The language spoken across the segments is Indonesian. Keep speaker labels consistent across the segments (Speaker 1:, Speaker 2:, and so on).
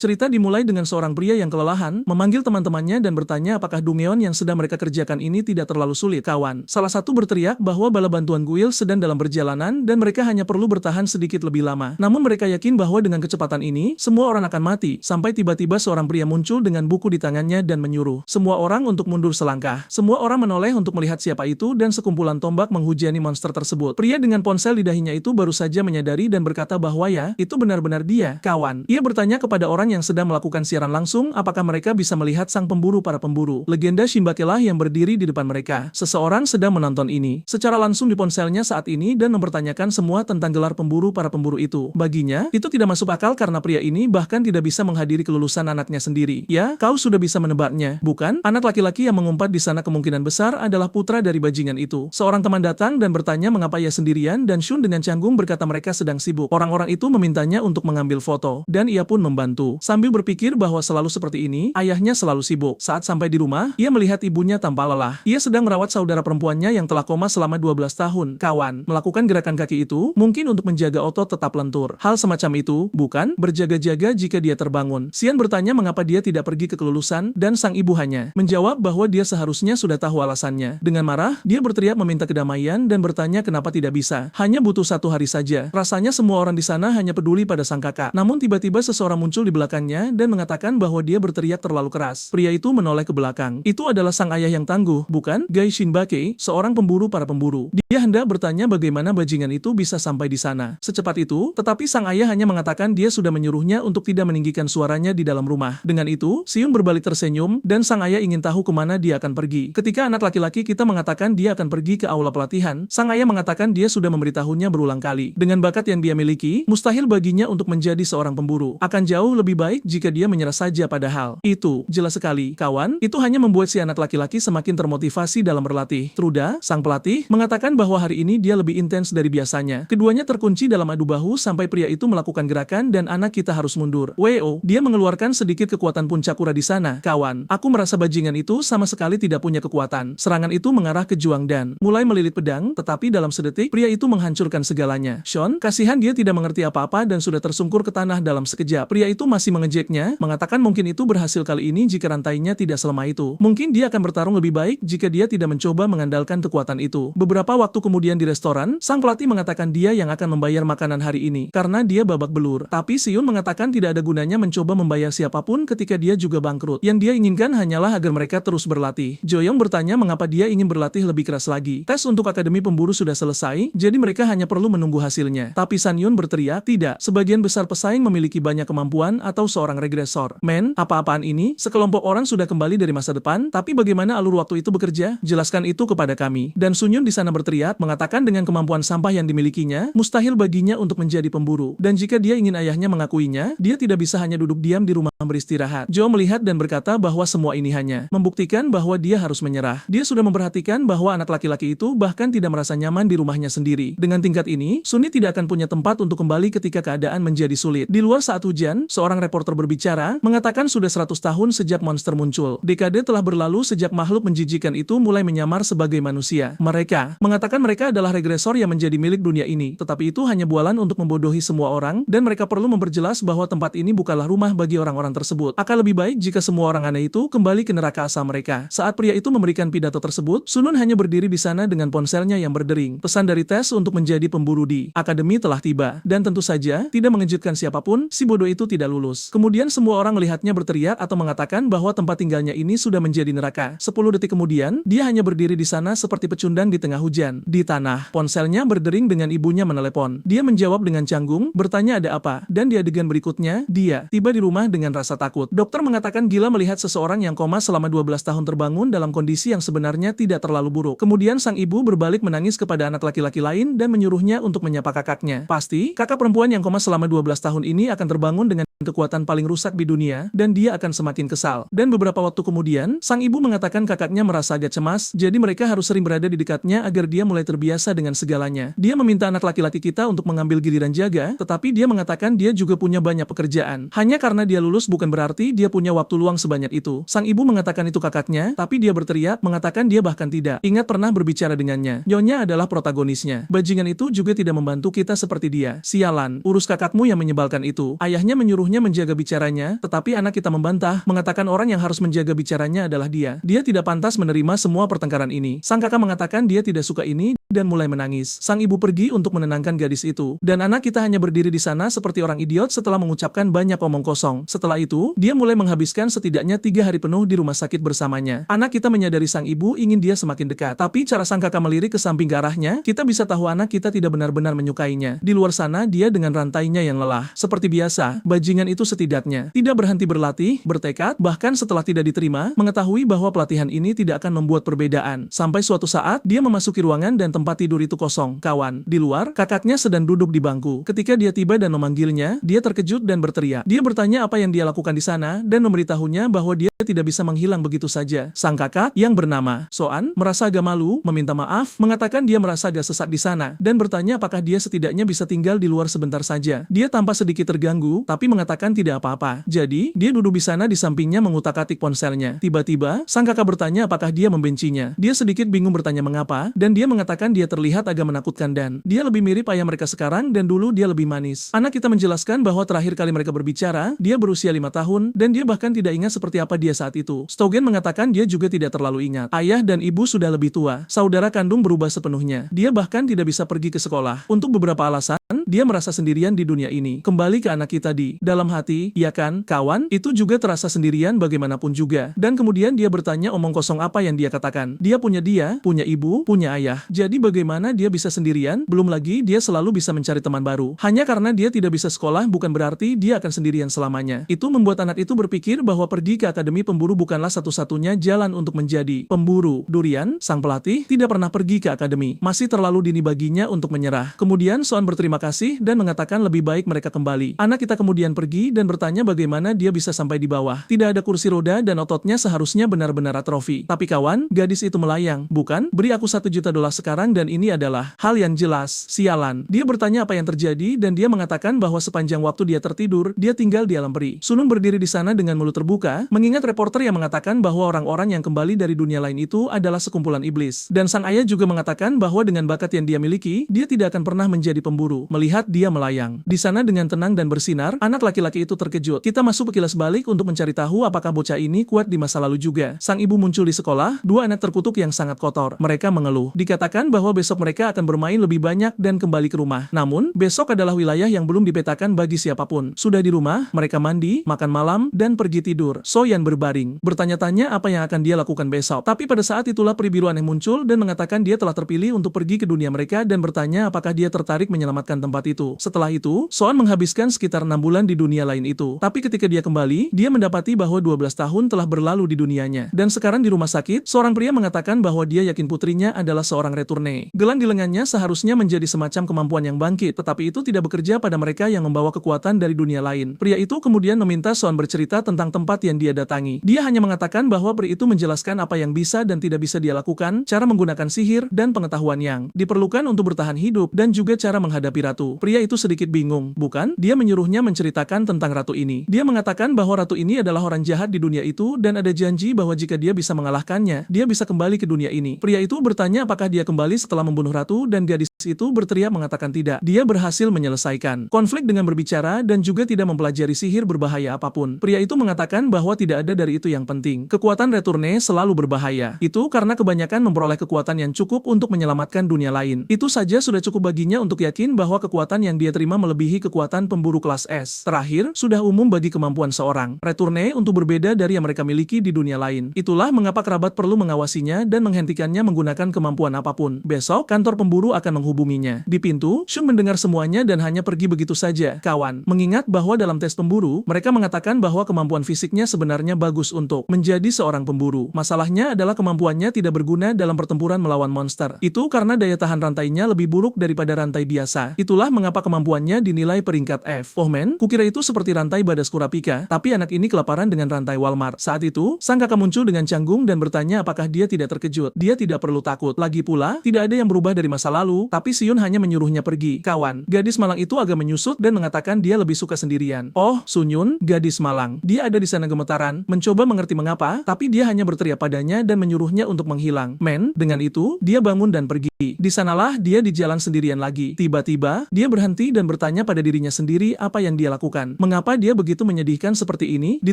Speaker 1: Cerita dimulai dengan seorang pria yang kelelahan, memanggil teman-temannya dan bertanya apakah Dungeon yang sedang mereka kerjakan ini tidak terlalu sulit, kawan. Salah satu berteriak bahwa bala bantuan Guild sedang dalam perjalanan dan mereka hanya perlu bertahan sedikit lebih lama. Namun mereka yakin bahwa dengan kecepatan ini, semua orang akan mati, sampai tiba-tiba seorang pria muncul dengan buku di tangannya dan menyuruh semua orang untuk mundur selangkah. Semua orang menoleh untuk melihat siapa itu dan sekumpulan tombak menghujani monster tersebut. Pria dengan ponsel di dahinya itu baru saja menyadari dan berkata bahwa ya, itu benar-benar dia, kawan. Ia bertanya kepada orang yang sedang melakukan siaran langsung apakah mereka bisa melihat sang pemburu para pemburu. Legenda Shinbake lah yang berdiri di depan mereka. Seseorang sedang menonton ini secara langsung di ponselnya saat ini dan mempertanyakan semua tentang gelar pemburu para pemburu itu. Baginya, itu tidak masuk akal karena pria ini bahkan tidak bisa menghadiri kelulusan anaknya sendiri. Ya, kau sudah bisa menebaknya, bukan? Anak laki-laki yang mengumpat di sana kemungkinan besar adalah putra dari bajingan itu. Seorang teman datang dan bertanya mengapa ia sendirian dan Shun dengan canggung berkata mereka sedang sibuk. Orang-orang itu memintanya untuk mengambil foto dan ia pun membantu. Sambil berpikir bahwa selalu seperti ini, ayahnya selalu sibuk. Saat sampai di rumah, ia melihat ibunya tanpa lelah. Ia sedang merawat saudara perempuannya yang telah koma selama 12 tahun. Kawan, melakukan gerakan kaki itu, mungkin untuk menjaga otot tetap lentur. Hal semacam itu, bukan? Berjaga-jaga jika dia terbangun. Xian bertanya mengapa dia tidak pergi ke kelulusan, dan sang ibu hanya menjawab bahwa dia seharusnya sudah tahu alasannya. Dengan marah, dia berteriak meminta kedamaian dan bertanya kenapa tidak bisa. Hanya butuh 1 hari saja. Rasanya semua orang di sana hanya peduli pada sang kakak. Namun tiba-tiba seseorang muncul di belakangnya dan mengatakan bahwa dia berteriak terlalu keras. Pria itu menoleh ke belakang. Itu adalah sang ayah yang tangguh, bukan? Gai Shinbake, seorang pemburu para pemburu. Dia hendak bertanya bagaimana bajingan itu bisa sampai di sana secepat itu, tetapi sang ayah hanya mengatakan dia sudah menyuruhnya untuk tidak meninggikan suaranya di dalam rumah. Dengan itu, Xion berbalik tersenyum dan sang ayah ingin tahu kemana dia akan pergi. Ketika anak laki-laki kita mengatakan dia akan pergi ke aula pelatihan, sang ayah mengatakan dia sudah memberitahunya berulang kali. Dengan bakat yang dia miliki, mustahil baginya untuk menjadi seorang pemburu. Akan jauh lebih baik jika dia menyerah saja padahal. Itu, jelas sekali, kawan, itu hanya membuat si anak laki-laki semakin termotivasi dalam berlatih. Truda, sang pelatih, mengatakan bahwa hari ini dia lebih intens dari biasanya. Keduanya terkunci dalam adu bahu sampai pria itu melakukan gerakan dan anak kita harus mundur. Weo, dia mengeluarkan sedikit kekuatan puncakura di sana. Kawan, aku merasa bajingan itu sama sekali tidak punya kekuatan. Serangan itu mengarah ke Juang dan mulai melilit pedang, tetapi dalam sedetik, pria itu menghancurkan segalanya. Sean, kasihan dia tidak mengerti apa-apa dan sudah tersungkur ke tanah dalam sekejap. Pria itu masih mengejeknya, mengatakan mungkin itu berhasil kali ini jika rantainya tidak selemah itu. Mungkin dia akan bertarung lebih baik jika dia tidak mencoba mengandalkan kekuatan itu. Beberapa waktu kemudian di restoran, sang pelatih mengatakan dia yang akan membayar makanan hari ini, karena dia babak belur. Tapi Xion mengatakan tidak ada gunanya mencoba membayar siapapun ketika dia juga bangkrut. Yang dia inginkan hanyalah agar mereka terus berlatih. Joyoung bertanya mengapa dia ingin berlatih lebih keras lagi. Tes untuk Akademi Pemburu sudah selesai, jadi mereka hanya perlu menunggu hasilnya. Tapi San Yun berteriak, tidak, sebagian besar pesaing memiliki banyak kemampuan atau seorang regresor. Men, apa-apaan ini? Sekelompok orang sudah kembali dari masa depan, tapi bagaimana alur waktu itu bekerja? Jelaskan itu kepada kami. Dan Sun Yun di sana berteriak, mengatakan dengan kemampuan sampah yang dimilikinya, mustahil baginya untuk menjadi pemburu. Dan jika dia ingin ayahnya mengakuinya, dia tidak bisa hanya duduk diam di rumah beristirahat. Joe melihat dan berkata bahwa semua ini hanya membuktikan bahwa dia harus menyerah. Dia sudah memperhatikan bahwa anak laki-laki itu bahkan tidak merasa nyaman di rumahnya sendiri. Dengan tingkat ini, Sunni tidak akan punya tempat untuk kembali ketika keadaan menjadi sulit. Di luar saat hujan, seorang reporter berbicara, mengatakan sudah 100 tahun sejak monster muncul. Dekade telah berlalu sejak makhluk menjijikan itu mulai menyamar sebagai manusia. Mereka mengatakan mereka adalah regresor yang menjadi milik dunia ini, tetapi itu hanya bualan untuk membodohi semua orang, dan mereka perlu memperjelas bahwa tempat ini bukanlah rumah bagi orang-orang tersebut. Akan lebih baik jika semua orang aneh itu kembali ke neraka asal mereka. Saat pria itu memberikan pidato tersebut, Sunun hanya berdiri di sana dengan ponselnya yang berdering. Pesan dari tes untuk menjadi pemburu di akademi telah tiba, dan tentu saja, tidak mengejutkan siapapun, si bodoh itu tidak lulus. Kemudian semua orang melihatnya berteriak atau mengatakan bahwa tempat tinggalnya ini sudah menjadi neraka. 10 detik kemudian, dia hanya berdiri di sana seperti pecundang di tengah hujan. Di tanah, ponselnya berdering dengan ibunya menelepon. Dia menjawab dengan canggung, bertanya ada apa, dan di adegan berikutnya, dia tiba di rumah dengan rasa takut. Dokter mengatakan gila melihat seseorang yang koma selama 12 tahun terbangun dalam kondisi yang sebenarnya tidak terlalu buruk. Kemudian sang ibu berbalik menangis kepada anak laki-laki lain dan menyuruhnya untuk menyapa kakaknya. Pasti, kakak perempuan yang koma selama 12 tahun ini akan terbangun dengan kekuatan paling rusak di dunia, dan dia akan semakin kesal. Dan beberapa waktu kemudian, sang ibu mengatakan kakaknya merasa agak cemas, jadi mereka harus sering berada di dekatnya agar dia mulai terbiasa dengan segalanya. Dia meminta anak laki-laki kita untuk mengambil giliran jaga, tetapi dia mengatakan dia juga punya banyak pekerjaan. Hanya karena dia lulus bukan berarti dia punya waktu luang sebanyak itu. Sang ibu mengatakan itu kakaknya, tapi dia berteriak, mengatakan dia bahkan tidak ingat pernah berbicara dengannya. Nyonya adalah protagonisnya. Bajingan itu juga tidak membantu kita seperti dia. Sialan, urus kakakmu yang menyebalkan itu. Ayahnya menyuruh sepenuhnya menjaga bicaranya, tetapi anak kita membantah, mengatakan orang yang harus menjaga bicaranya adalah dia. Dia tidak pantas menerima semua pertengkaran ini. Sang kakak mengatakan dia tidak suka ini, dan mulai menangis. Sang ibu pergi untuk menenangkan gadis itu. Dan anak kita hanya berdiri di sana seperti orang idiot setelah mengucapkan banyak omong kosong. Setelah itu, dia mulai menghabiskan setidaknya 3 hari penuh di rumah sakit bersamanya. Anak kita menyadari sang ibu ingin dia semakin dekat. Tapi cara sang kakak melirik ke samping ke arahnya, kita bisa tahu anak kita tidak benar-benar menyukainya. Di luar sana, dia dengan rantainya yang lelah. Seperti biasa, bajingan itu setidaknya tidak berhenti berlatih, bertekad, bahkan setelah tidak diterima, mengetahui bahwa pelatihan ini tidak akan membuat perbedaan. Sampai suatu saat, dia memasuki ruangan dan tempat tidur itu kosong. Kawan, di luar, kakaknya sedang duduk di bangku. Ketika dia tiba dan memanggilnya, dia terkejut dan berteriak. Dia bertanya apa yang dia lakukan di sana, dan memberitahunya bahwa dia tidak bisa menghilang begitu saja. Sang kakak, yang bernama Soan, merasa agak malu, meminta maaf, mengatakan dia merasa agak sesak di sana, dan bertanya apakah dia setidaknya bisa tinggal di luar sebentar saja. Dia tampak sedikit terganggu, tapi mengatakan tidak apa-apa. Jadi, dia duduk di sana di sampingnya mengutak-atik ponselnya. Tiba-tiba, sang kakak bertanya apakah dia membencinya. Dia sedikit bingung bertanya mengapa, dan dia mengatakan dia terlihat agak menakutkan dan dia lebih mirip ayah mereka sekarang dan dulu dia lebih manis. Anak kita menjelaskan bahwa terakhir kali mereka berbicara, dia berusia 5 tahun, dan dia bahkan tidak ingat seperti apa dia saat itu. Stogen mengatakan dia juga tidak terlalu ingat. Ayah dan ibu sudah lebih tua. Saudara kandung berubah sepenuhnya. Dia bahkan tidak bisa pergi ke sekolah. Untuk beberapa alasan, dia merasa sendirian di dunia ini. Kembali ke anak kita di dalam hati, ya kan, kawan? Itu juga terasa sendirian bagaimanapun juga. Dan kemudian dia bertanya omong kosong apa yang dia katakan. Dia, punya ibu, punya ayah. Jadi bagaimana dia bisa sendirian? Belum lagi dia selalu bisa mencari teman baru. Hanya karena dia tidak bisa sekolah bukan berarti dia akan sendirian selamanya. Itu membuat anak itu berpikir bahwa pergi ke akademi pemburu bukanlah satu-satunya jalan untuk menjadi pemburu. Durian, sang pelatih, tidak pernah pergi ke akademi. Masih terlalu dini baginya untuk menyerah. Kemudian Soan berterima kasih dan mengatakan lebih baik mereka kembali. Anak kita kemudian pergi dan bertanya bagaimana dia bisa sampai di bawah. Tidak ada kursi roda dan ototnya seharusnya benar-benar atrofi. Tapi kawan, gadis itu melayang. Bukan, beri aku $1 juta sekarang dan ini adalah hal yang jelas. Sialan. Dia bertanya apa yang terjadi dan dia mengatakan bahwa sepanjang waktu dia tertidur, dia tinggal di alam peri. Sunun berdiri di sana dengan mulut terbuka, mengingat reporter yang mengatakan bahwa orang-orang yang kembali dari dunia lain itu adalah sekumpulan iblis. Dan sang ayah juga mengatakan bahwa dengan bakat yang dia miliki, dia tidak akan pernah menjadi pemburu. Melihat dia melayang di sana dengan tenang dan bersinar, anak laki-laki itu terkejut. Kita masuk ke kilas balik untuk mencari tahu apakah bocah ini kuat di masa lalu juga. Sang ibu muncul di sekolah, 2 anak terkutuk yang sangat kotor. Mereka mengeluh. Dikatakan bahwa besok mereka akan bermain lebih banyak dan kembali ke rumah. Namun, besok adalah wilayah yang belum dipetakan bagi siapapun. Sudah di rumah, mereka mandi, makan malam, dan pergi tidur. Soyan berbaring, bertanya-tanya apa yang akan dia lakukan besok. Tapi pada saat itulah peri biru aneh muncul dan mengatakan dia telah terpilih untuk pergi ke dunia mereka dan bertanya apakah dia tertarik menyelamatkan tempat itu. Setelah itu, Soan menghabiskan sekitar 6 bulan di dunia lain itu. Tapi ketika dia kembali, dia mendapati bahwa 12 tahun telah berlalu di dunianya. Dan sekarang di rumah sakit, seorang pria mengatakan bahwa dia yakin putrinya adalah seorang retourne. Gelang di lengannya seharusnya menjadi semacam kemampuan yang bangkit, tetapi itu tidak bekerja pada mereka yang membawa kekuatan dari dunia lain. Pria itu kemudian meminta Soan bercerita tentang tempat yang dia datangi. Dia hanya mengatakan bahwa pria itu menjelaskan apa yang bisa dan tidak bisa dia lakukan, cara menggunakan sihir, dan pengetahuan yang diperlukan untuk bertahan hidup, dan juga cara menghadapi ratu. Pria itu sedikit bingung, bukan? Dia menyuruhnya menceritakan tentang ratu ini. Dia mengatakan bahwa ratu ini adalah orang jahat di dunia itu, dan ada janji bahwa jika dia bisa mengalahkannya, dia bisa kembali ke dunia ini. Pria itu bertanya apakah dia kembali setelah membunuh ratu, dan gadis itu berteriak mengatakan tidak. Dia berhasil menyelesaikan konflik dengan berbicara dan juga tidak mempelajari sihir berbahaya apapun. Pria itu mengatakan bahwa tidak ada dari itu yang penting. Kekuatan retourne selalu berbahaya. Itu karena kebanyakan memperoleh kekuatan yang cukup untuk menyelamatkan dunia lain. Itu saja sudah cukup baginya untuk yakin bahwa kekuatan yang dia terima melebihi kekuatan pemburu kelas S. Terakhir, sudah umum bagi kemampuan seorang retourne untuk berbeda dari yang mereka miliki di dunia lain. Itulah mengapa kerabat perlu mengawasinya dan menghentikannya menggunakan kemampuan apapun. Besok, kantor pemburu akan menghubunginya. Di pintu, Shun mendengar semuanya dan hanya pergi begitu saja. Kawan, mengingat bahwa dalam tes pemburu, mereka mengatakan bahwa kemampuan fisiknya sebenarnya bagus untuk menjadi seorang pemburu. Masalahnya adalah kemampuannya tidak berguna dalam pertempuran melawan monster. Itu karena daya tahan rantainya lebih buruk daripada rantai biasa. Itulah mengapa kemampuannya dinilai peringkat F. Oh man, kukira itu seperti rantai Badas Kurapika, tapi anak ini kelaparan dengan rantai Walmart. Saat itu, sang kakak muncul dengan canggung dan bertanya apakah dia tidak terkejut. Dia tidak perlu takut. Lagi pula, tidak ada yang berubah dari masa lalu, tapi Siun hanya menyuruhnya pergi. Kawan, gadis malang itu agak menyusut dan mengatakan dia lebih suka sendirian. Oh, Sunyun, gadis malang. Dia ada di sana gemetaran, mencoba mengerti mengapa, tapi dia hanya berteriak padanya dan menyuruhnya untuk menghilang. Men, dengan itu, dia bangun dan pergi. Di sanalah dia di jalan sendirian lagi. Tiba-tiba, dia berhenti dan bertanya pada dirinya sendiri apa yang dia lakukan. lakukan. Mengapa dia begitu menyedihkan seperti ini? Di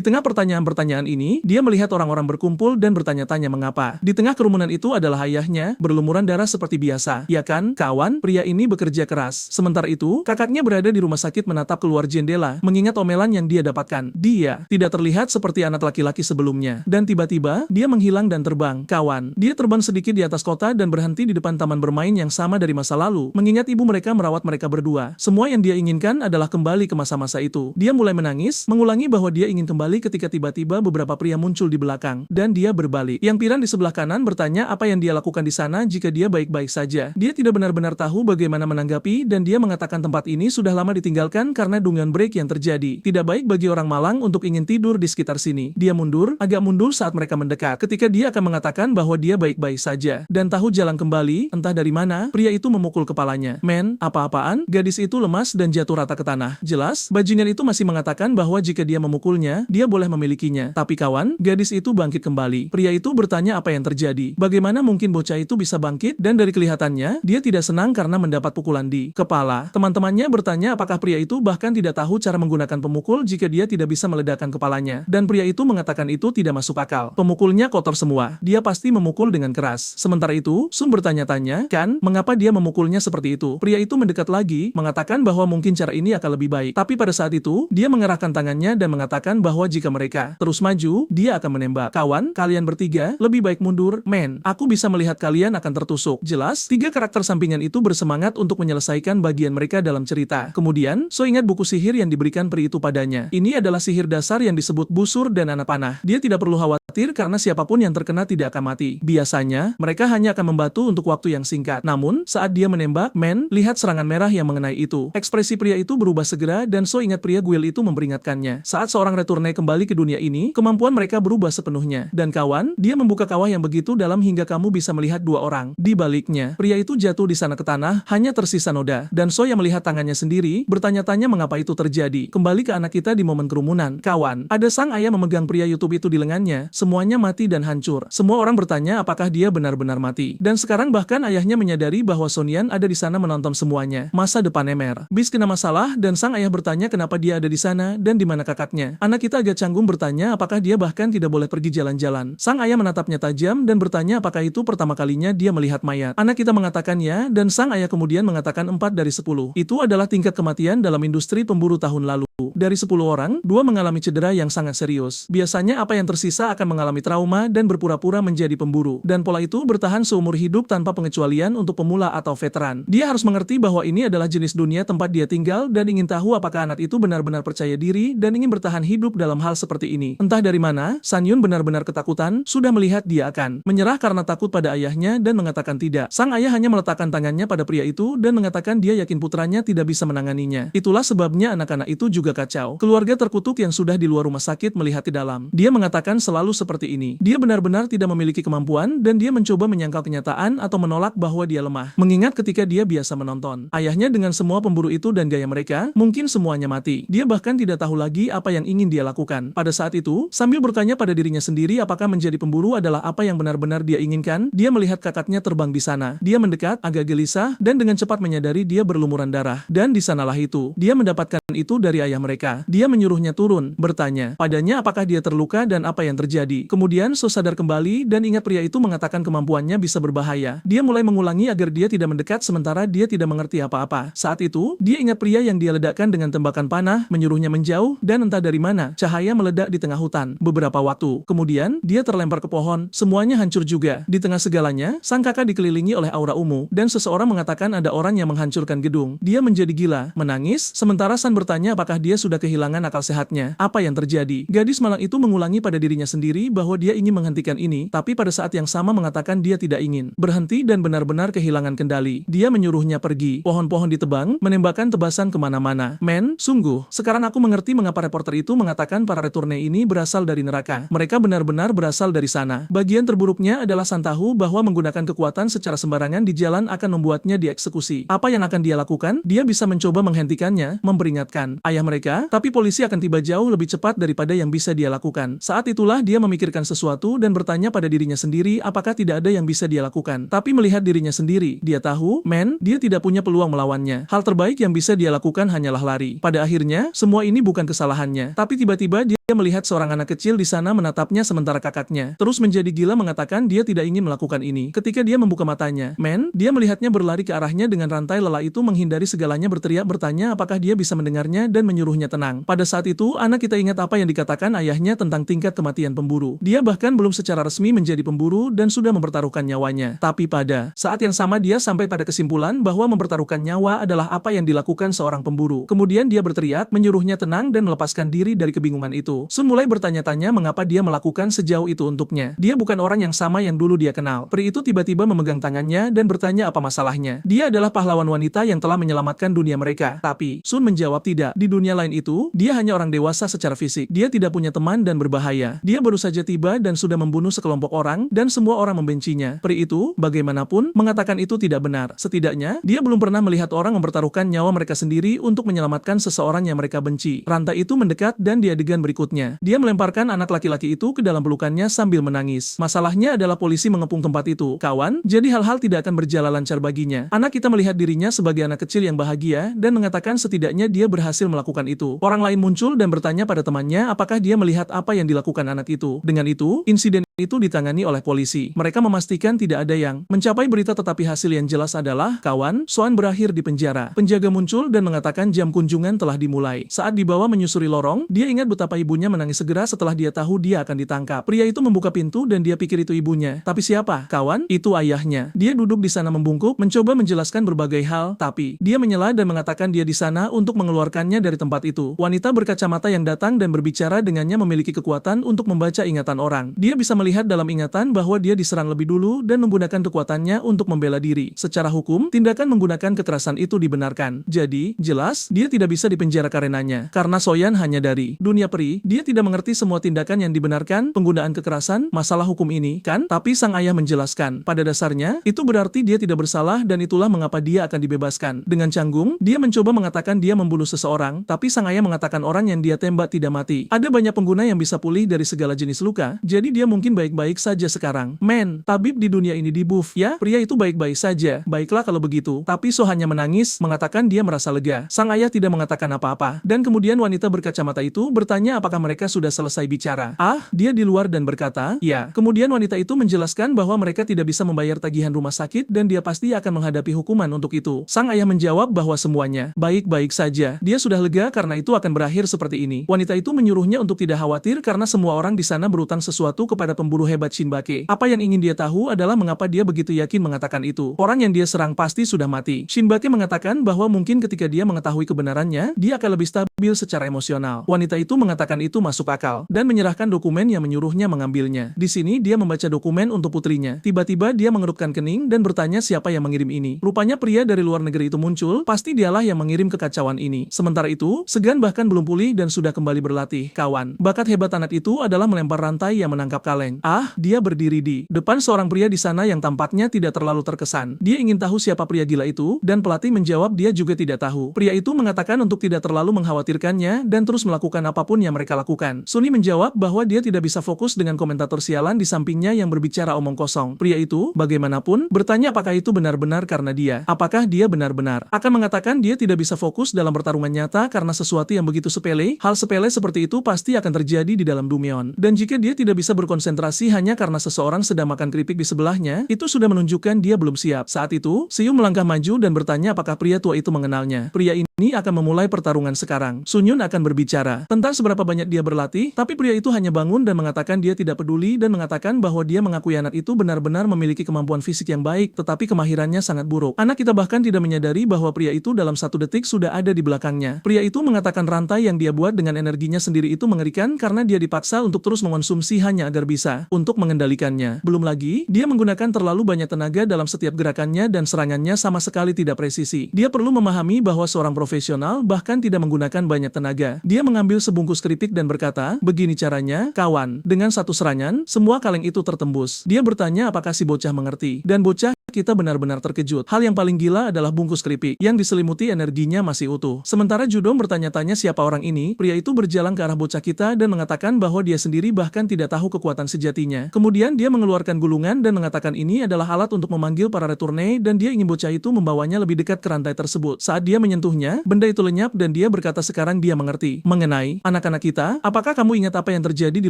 Speaker 1: tengah pertanyaan-pertanyaan ini, dia melihat orang-orang berkumpul dan bertanya-tanya mengapa. Di tengah kerumunan itu adalah ayahnya, berlumuran darah seperti biasa. Ya kan, kawan, pria ini bekerja keras. Sementara itu, kakaknya berada di rumah sakit menatap keluar jendela, mengingat omelan yang dia dapatkan. Dia tidak terlihat seperti anak laki-laki sebelumnya. Dan tiba-tiba, dia menghilang dan terbang. Kawan, dia terbang sedikit di atas kota dan berhenti di depan taman bermain yang sama dari masa lalu, mengingat ibu mereka merawat mereka berdua. Semua yang dia inginkan adalah kembali ke masa-masa itu. Dia mulai menangis, mengulangi bahwa dia ingin kembali ketika tiba-tiba beberapa pria muncul di belakang, dan dia berbalik. Yang piran di sebelah kanan bertanya apa yang dia lakukan di sana jika dia baik-baik saja. Dia tidak benar-benar tahu bagaimana menanggapi, dan dia mengatakan tempat ini sudah lama ditinggalkan karena dungeon break yang terjadi. Tidak baik bagi orang malang untuk ingin tidur di sekitar sini. Dia mundur, agak mundur saat mereka mendekat. Ketika dia akan mengatakan bahwa dia baik-baik saja, dan tahu jalan kembali, entah dari mana, pria itu memukul kepalanya. Men, apa-apaan? Gadis itu lemas dan jatuh rata ke tanah. Jelas, bajingan itu masih mengatakan bahwa jika dia memukulnya, dia boleh memilikinya. Tapi kawan, gadis itu bangkit kembali. Pria itu bertanya apa yang terjadi. Bagaimana mungkin bocah itu bisa bangkit? Dan dari kelihatannya, dia tidak senang karena mendapat pukulan di kepala. Teman-temannya bertanya apakah pria itu bahkan tidak tahu cara menggunakan pemukul jika dia tidak bisa meledakkan kepalanya. Dan pria itu mengatakan itu tidak masuk akal. Pemukulnya kotor semua. Dia pasti memukul dengan keras. Sementara itu, Sun bertanya-tanya, kan, mengapa dia memukulnya seperti itu? Pria itu mendekat lagi, mengatakan bahwa mungkin cara ini akan lebih baik. Tapi pada saat itu, dia mengerahkan tangannya dan mengatakan bahwa jika mereka terus maju, dia akan menembak. Kawan, kalian bertiga, lebih baik mundur. Men, aku bisa melihat kalian akan tertusuk. Jelas, tiga karakter sampingan itu bersemangat untuk menyelesaikan bagian mereka dalam cerita. Kemudian, So ingat buku sihir yang diberikan peri itu padanya. Ini adalah sihir dasar yang disebut busur dan anak panah. Dia tidak perlu khawatir karena siapapun yang terkena tidak akan mati. Biasanya, mereka hanya akan membantu untuk waktu yang singkat. Namun, saat dia menembak, men, lihat serangan merah yang mengenai itu. Ekspresi pria itu berubah segera dan So ingat pria Guil itu memperingatkannya. Saat seorang returne kembali ke dunia ini, kemampuan mereka berubah sepenuhnya. Dan kawan, dia membuka kawah yang begitu dalam hingga kamu bisa melihat dua orang. Di baliknya, pria itu jatuh di sana ke tanah, hanya tersisa noda. Dan So yang melihat tangannya sendiri, bertanya-tanya mengapa itu terjadi. Kembali ke anak kita di momen kerumunan. Kawan, ada sang ayah memegang pria YouTube itu di lengannya, semuanya mati dan hancur. Semua orang bertanya apakah dia benar-benar mati. Dan sekarang bahkan ayahnya menyadari bahwa Sonyan ada di sana menonton semuanya. Masa depan Emer. Bis kena masalah dan sang ayah bertanya kenapa dia ada di sana dan di mana kakaknya. Anak kita agak canggung bertanya apakah dia bahkan tidak boleh pergi jalan-jalan. Sang ayah menatapnya tajam dan bertanya apakah itu pertama kalinya dia melihat mayat. Anak kita mengatakan ya dan sang ayah kemudian mengatakan 4 dari 10. Itu adalah tingkat kematian dalam industri pemburu tahun lalu. Dari 10 orang, 2 mengalami cedera yang sangat serius. Biasanya apa yang tersisa akan mengalami trauma dan berpura-pura menjadi pemburu. Dan pola itu bertahan seumur hidup tanpa pengecualian untuk pemula atau veteran. Dia harus mengerti bahwa ini adalah jenis dunia tempat dia tinggal dan ingin tahu apakah anak itu benar-benar percaya diri dan ingin bertahan hidup dalam hal seperti ini. Entah dari mana, San Yun benar-benar ketakutan, sudah melihat dia akan menyerah karena takut pada ayahnya dan mengatakan tidak. Sang ayah hanya meletakkan tangannya pada pria itu dan mengatakan dia yakin putranya tidak bisa menanganinya. Itulah sebabnya anak-anak itu juga kacau. Keluarga terkutuk yang sudah di luar rumah sakit melihat di dalam. Dia mengatakan selalu seperti ini. Dia benar-benar tidak memiliki kemampuan dan dia mencoba menyangkal kenyataan atau menolak bahwa dia lemah. Mengingat ketika dia biasa menonton ayahnya dengan semua pemburu itu dan gaya mereka, mungkin semuanya mati. Dia bahkan tidak tahu lagi apa yang ingin dia lakukan. Pada saat itu, sambil bertanya pada dirinya sendiri apakah menjadi pemburu adalah apa yang benar-benar dia inginkan, dia melihat kakaknya terbang di sana. Dia mendekat, agak gelisah, dan dengan cepat menyadari dia berlumuran darah. Dan di sanalah itu, dia mendapatkan itu dari ayah mereka. Dia menyuruhnya turun, bertanya padanya apakah dia terluka dan apa yang terjadi. Kemudian So sadar kembali dan ingat pria itu mengatakan kemampuannya bisa berbahaya. Dia mulai mengulangi agar dia tidak mendekat sementara dia tidak mengerti apa-apa. Saat itu, dia ingat pria yang dia ledakkan dengan tembakan panah, menyuruhnya menjauh, dan entah dari mana, cahaya meledak di tengah hutan. Beberapa waktu kemudian, dia terlempar ke pohon, semuanya hancur juga. Di tengah segalanya, sang kakak dikelilingi oleh aura ungu, dan seseorang mengatakan ada orang yang menghancurkan gedung. Dia menjadi gila, menangis, sementara San bertanya apakah dia sudah kehilangan akal sehatnya. Apa yang terjadi? Gadis malang itu mengulangi pada dirinya sendiri bahwa dia ingin menghentikan ini, tapi pada saat yang sama mengatakan dia tidak ingin berhenti dan benar-benar kehilangan kendali. Dia menyuruhnya pergi. Pohon-pohon ditebang, menembakkan tebasan kemana-mana. Men, sungguh, sekarang aku mengerti mengapa reporter itu mengatakan para returne ini berasal dari neraka. Mereka benar-benar berasal dari sana. Bagian terburuknya adalah San tahu bahwa menggunakan kekuatan secara sembarangan di jalan akan membuatnya dieksekusi. Apa yang akan dia lakukan? Dia bisa mencoba menghentikannya, memperingatkan ayah mereka, tapi polisi akan tiba jauh lebih cepat daripada yang bisa dia lakukan. Saat itulah dia memikirkan sesuatu dan bertanya pada dirinya sendiri apakah tidak ada yang bisa dia lakukan. Tapi melihat dirinya sendiri, dia tahu, men, dia tidak punya peluang melawannya. Hal terbaik yang bisa dia lakukan hanyalah lari. Pada akhirnya akhirnya, semua ini bukan kesalahannya. Tapi tiba-tiba dia melihat seorang anak kecil di sana menatapnya sementara kakaknya terus menjadi gila mengatakan dia tidak ingin melakukan ini. Ketika dia membuka matanya, dia melihatnya berlari ke arahnya dengan rantai lelah itu menghindari segalanya berteriak bertanya apakah dia bisa mendengarnya dan menyuruhnya tenang. Pada saat itu, anak kita ingat apa yang dikatakan ayahnya tentang tingkat kematian pemburu. Dia bahkan belum secara resmi menjadi pemburu dan sudah mempertaruhkan nyawanya. Tapi pada saat yang sama dia sampai pada kesimpulan bahwa mempertaruhkan nyawa adalah apa yang dilakukan seorang pemburu. Kemudian dia berteriak, menyuruhnya tenang dan melepaskan diri dari kebingungan itu. Sun mulai bertanya-tanya mengapa dia melakukan sejauh itu untuknya. Dia bukan orang yang sama yang dulu dia kenal. Peri itu tiba-tiba memegang tangannya dan bertanya apa masalahnya. Dia adalah pahlawan wanita yang telah menyelamatkan dunia mereka. Tapi, Sun menjawab tidak. Di dunia lain itu, dia hanya orang dewasa secara fisik. Dia tidak punya teman dan berbahaya. Dia baru saja tiba dan sudah membunuh sekelompok orang dan semua orang membencinya. Peri itu, bagaimanapun, mengatakan itu tidak benar. Setidaknya, dia belum pernah melihat orang mempertaruhkan nyawa mereka sendiri untuk menyelamatkan seseorang yang mereka benci. Rantai itu mendekat dan di adegan berikutnya, dia melemparkan anak laki-laki itu ke dalam pelukannya sambil menangis. Masalahnya adalah polisi mengepung tempat itu. Kawan, jadi hal-hal tidak akan berjalan lancar baginya. Anak kita melihat dirinya sebagai anak kecil yang bahagia dan mengatakan setidaknya dia berhasil melakukan itu. Orang lain muncul dan bertanya pada temannya apakah dia melihat apa yang dilakukan anak itu. Dengan itu, insiden itu ditangani oleh polisi. Mereka memastikan tidak ada yang mencapai berita tetapi hasil yang jelas adalah, kawan, Soan berakhir di penjara. Penjaga muncul dan mengatakan jam kunjungan telah dimulai. Saat dibawa menyusuri lorong, dia ingat betapa ibunya menangis segera setelah dia tahu dia akan ditangkap. Pria itu membuka pintu dan dia pikir itu ibunya. Tapi siapa? Kawan, itu ayahnya. Dia duduk di sana membungkuk, mencoba menjelaskan berbagai hal, tapi dia menyela dan mengatakan dia di sana untuk mengeluarkannya dari tempat itu. Wanita berkacamata yang datang dan berbicara dengannya memiliki kekuatan untuk membaca ingatan orang. Dia bisa melihat dalam ingatan bahwa dia diserang lebih dulu dan menggunakan kekuatannya untuk membela diri. Secara hukum, tindakan menggunakan kekerasan itu dibenarkan. Jadi, jelas, dia tidak bisa dipenjara karenanya. Karena Soyan hanya dari dunia peri, dia tidak mengerti semua tindakan yang dibenarkan, penggunaan kekerasan, masalah hukum ini, kan? Tapi sang ayah menjelaskan, pada dasarnya, itu berarti dia tidak bersalah dan itulah mengapa dia akan dibebaskan. Dengan canggung, dia mencoba mengatakan dia membunuh seseorang, tapi sang ayah mengatakan orang yang dia tembak tidak mati. Ada banyak pengguna yang bisa pulih dari segala jenis luka, jadi dia mungkin baik-baik saja sekarang. Tabib di dunia ini di-buff, ya? Pria itu baik-baik saja. Baiklah kalau begitu. Tapi So hanya menangis, mengatakan dia merasa lega. Sang ayah tidak mengatakan apa-apa. Dan kemudian wanita berkacamata itu bertanya apakah mereka sudah selesai bicara. Dia di luar dan berkata, ya. Kemudian wanita itu menjelaskan bahwa mereka tidak bisa membayar tagihan rumah sakit dan dia pasti akan menghadapi hukuman untuk itu. Sang ayah menjawab bahwa semuanya baik-baik saja. Dia sudah lega karena itu akan berakhir seperti ini. Wanita itu menyuruhnya untuk tidak khawatir karena semua orang di sana berutang sesuatu kepada pemburu hebat Shinbake. Apa yang ingin dia tahu adalah mengapa dia begitu yakin mengatakan itu. Orang yang dia serang pasti sudah mati. Shinbake mengatakan bahwa mungkin ketika dia mengetahui kebenarannya, dia akan lebih stabil secara emosional. Wanita itu mengatakan itu masuk akal dan menyerahkan dokumen yang menyuruhnya mengambilnya. Di sini dia membaca dokumen untuk putrinya. Tiba-tiba dia mengerutkan kening dan bertanya siapa yang mengirim ini. Rupanya pria dari luar negeri itu muncul, pasti dialah yang mengirim kekacauan ini. Sementara itu, Segan bahkan belum pulih dan sudah kembali berlatih. Kawan, bakat hebat anak itu adalah melempar rantai yang menangkap kaleng. Dia berdiri di depan seorang pria di sana yang tampaknya tidak terlalu terkesan. Dia ingin tahu siapa pria gila itu, dan pelatih menjawab dia juga tidak tahu. Pria itu mengatakan untuk tidak terlalu mengkhawatirkannya dan terus melakukan apapun yang mereka lakukan. Sunny menjawab bahwa dia tidak bisa fokus dengan komentator sialan di sampingnya yang berbicara omong kosong. Pria itu, bagaimanapun, bertanya apakah itu benar-benar karena dia. Apakah dia benar-benar akan mengatakan dia tidak bisa fokus dalam pertarungan nyata karena sesuatu yang begitu sepele? Hal sepele seperti itu pasti akan terjadi di dalam Dumyeon. Dan jika dia tidak bisa berkonsentrasi hanya karena seseorang sedang makan keripik di sebelahnya, itu sudah menunjukkan dia belum siap. Saat itu, Siyu melangkah maju dan bertanya apakah pria tua itu mengenalnya. Pria ini akan memulai pertarungan sekarang. Sunyun akan berbicara tentang seberapa banyak dia berlatih, tapi pria itu hanya bangun dan mengatakan dia tidak peduli dan mengatakan bahwa dia mengakui anak itu benar-benar memiliki kemampuan fisik yang baik, tetapi kemahirannya sangat buruk. Anak kita bahkan tidak menyadari bahwa pria itu dalam 1 detik sudah ada di belakangnya. Pria itu mengatakan rantai yang dia buat dengan energinya sendiri itu mengerikan karena dia dipaksa untuk terus mengonsumsi hanya agar bisa untuk mengendalikannya. Belum lagi, dia menggunakan terlalu banyak tenaga dalam setiap gerakannya dan serangannya sama sekali tidak presisi. Dia perlu memahami bahwa seorang profesional bahkan tidak menggunakan banyak tenaga. Dia mengambil sebungkus keripik dan berkata, begini caranya, kawan. Dengan 1 serangan, semua kaleng itu tertembus. Dia bertanya apakah si bocah mengerti. Dan bocah kita benar-benar terkejut. Hal yang paling gila adalah bungkus keripik yang diselimuti energinya masih utuh. Sementara Judong bertanya-tanya siapa orang ini, pria itu berjalan ke arah bocah kita dan mengatakan bahwa dia sendiri bahkan tidak tahu kekuatan sejatinya. Kemudian dia mengeluarkan gulungan dan mengatakan ini adalah alat untuk memanggil para returne dan dia ingin bocah itu membawanya lebih dekat ke rantai tersebut. Saat dia menyentuhnya, benda itu lenyap dan dia berkata sekarang dia mengerti. Mengenai anak-anak kita, apakah kamu ingat apa yang terjadi di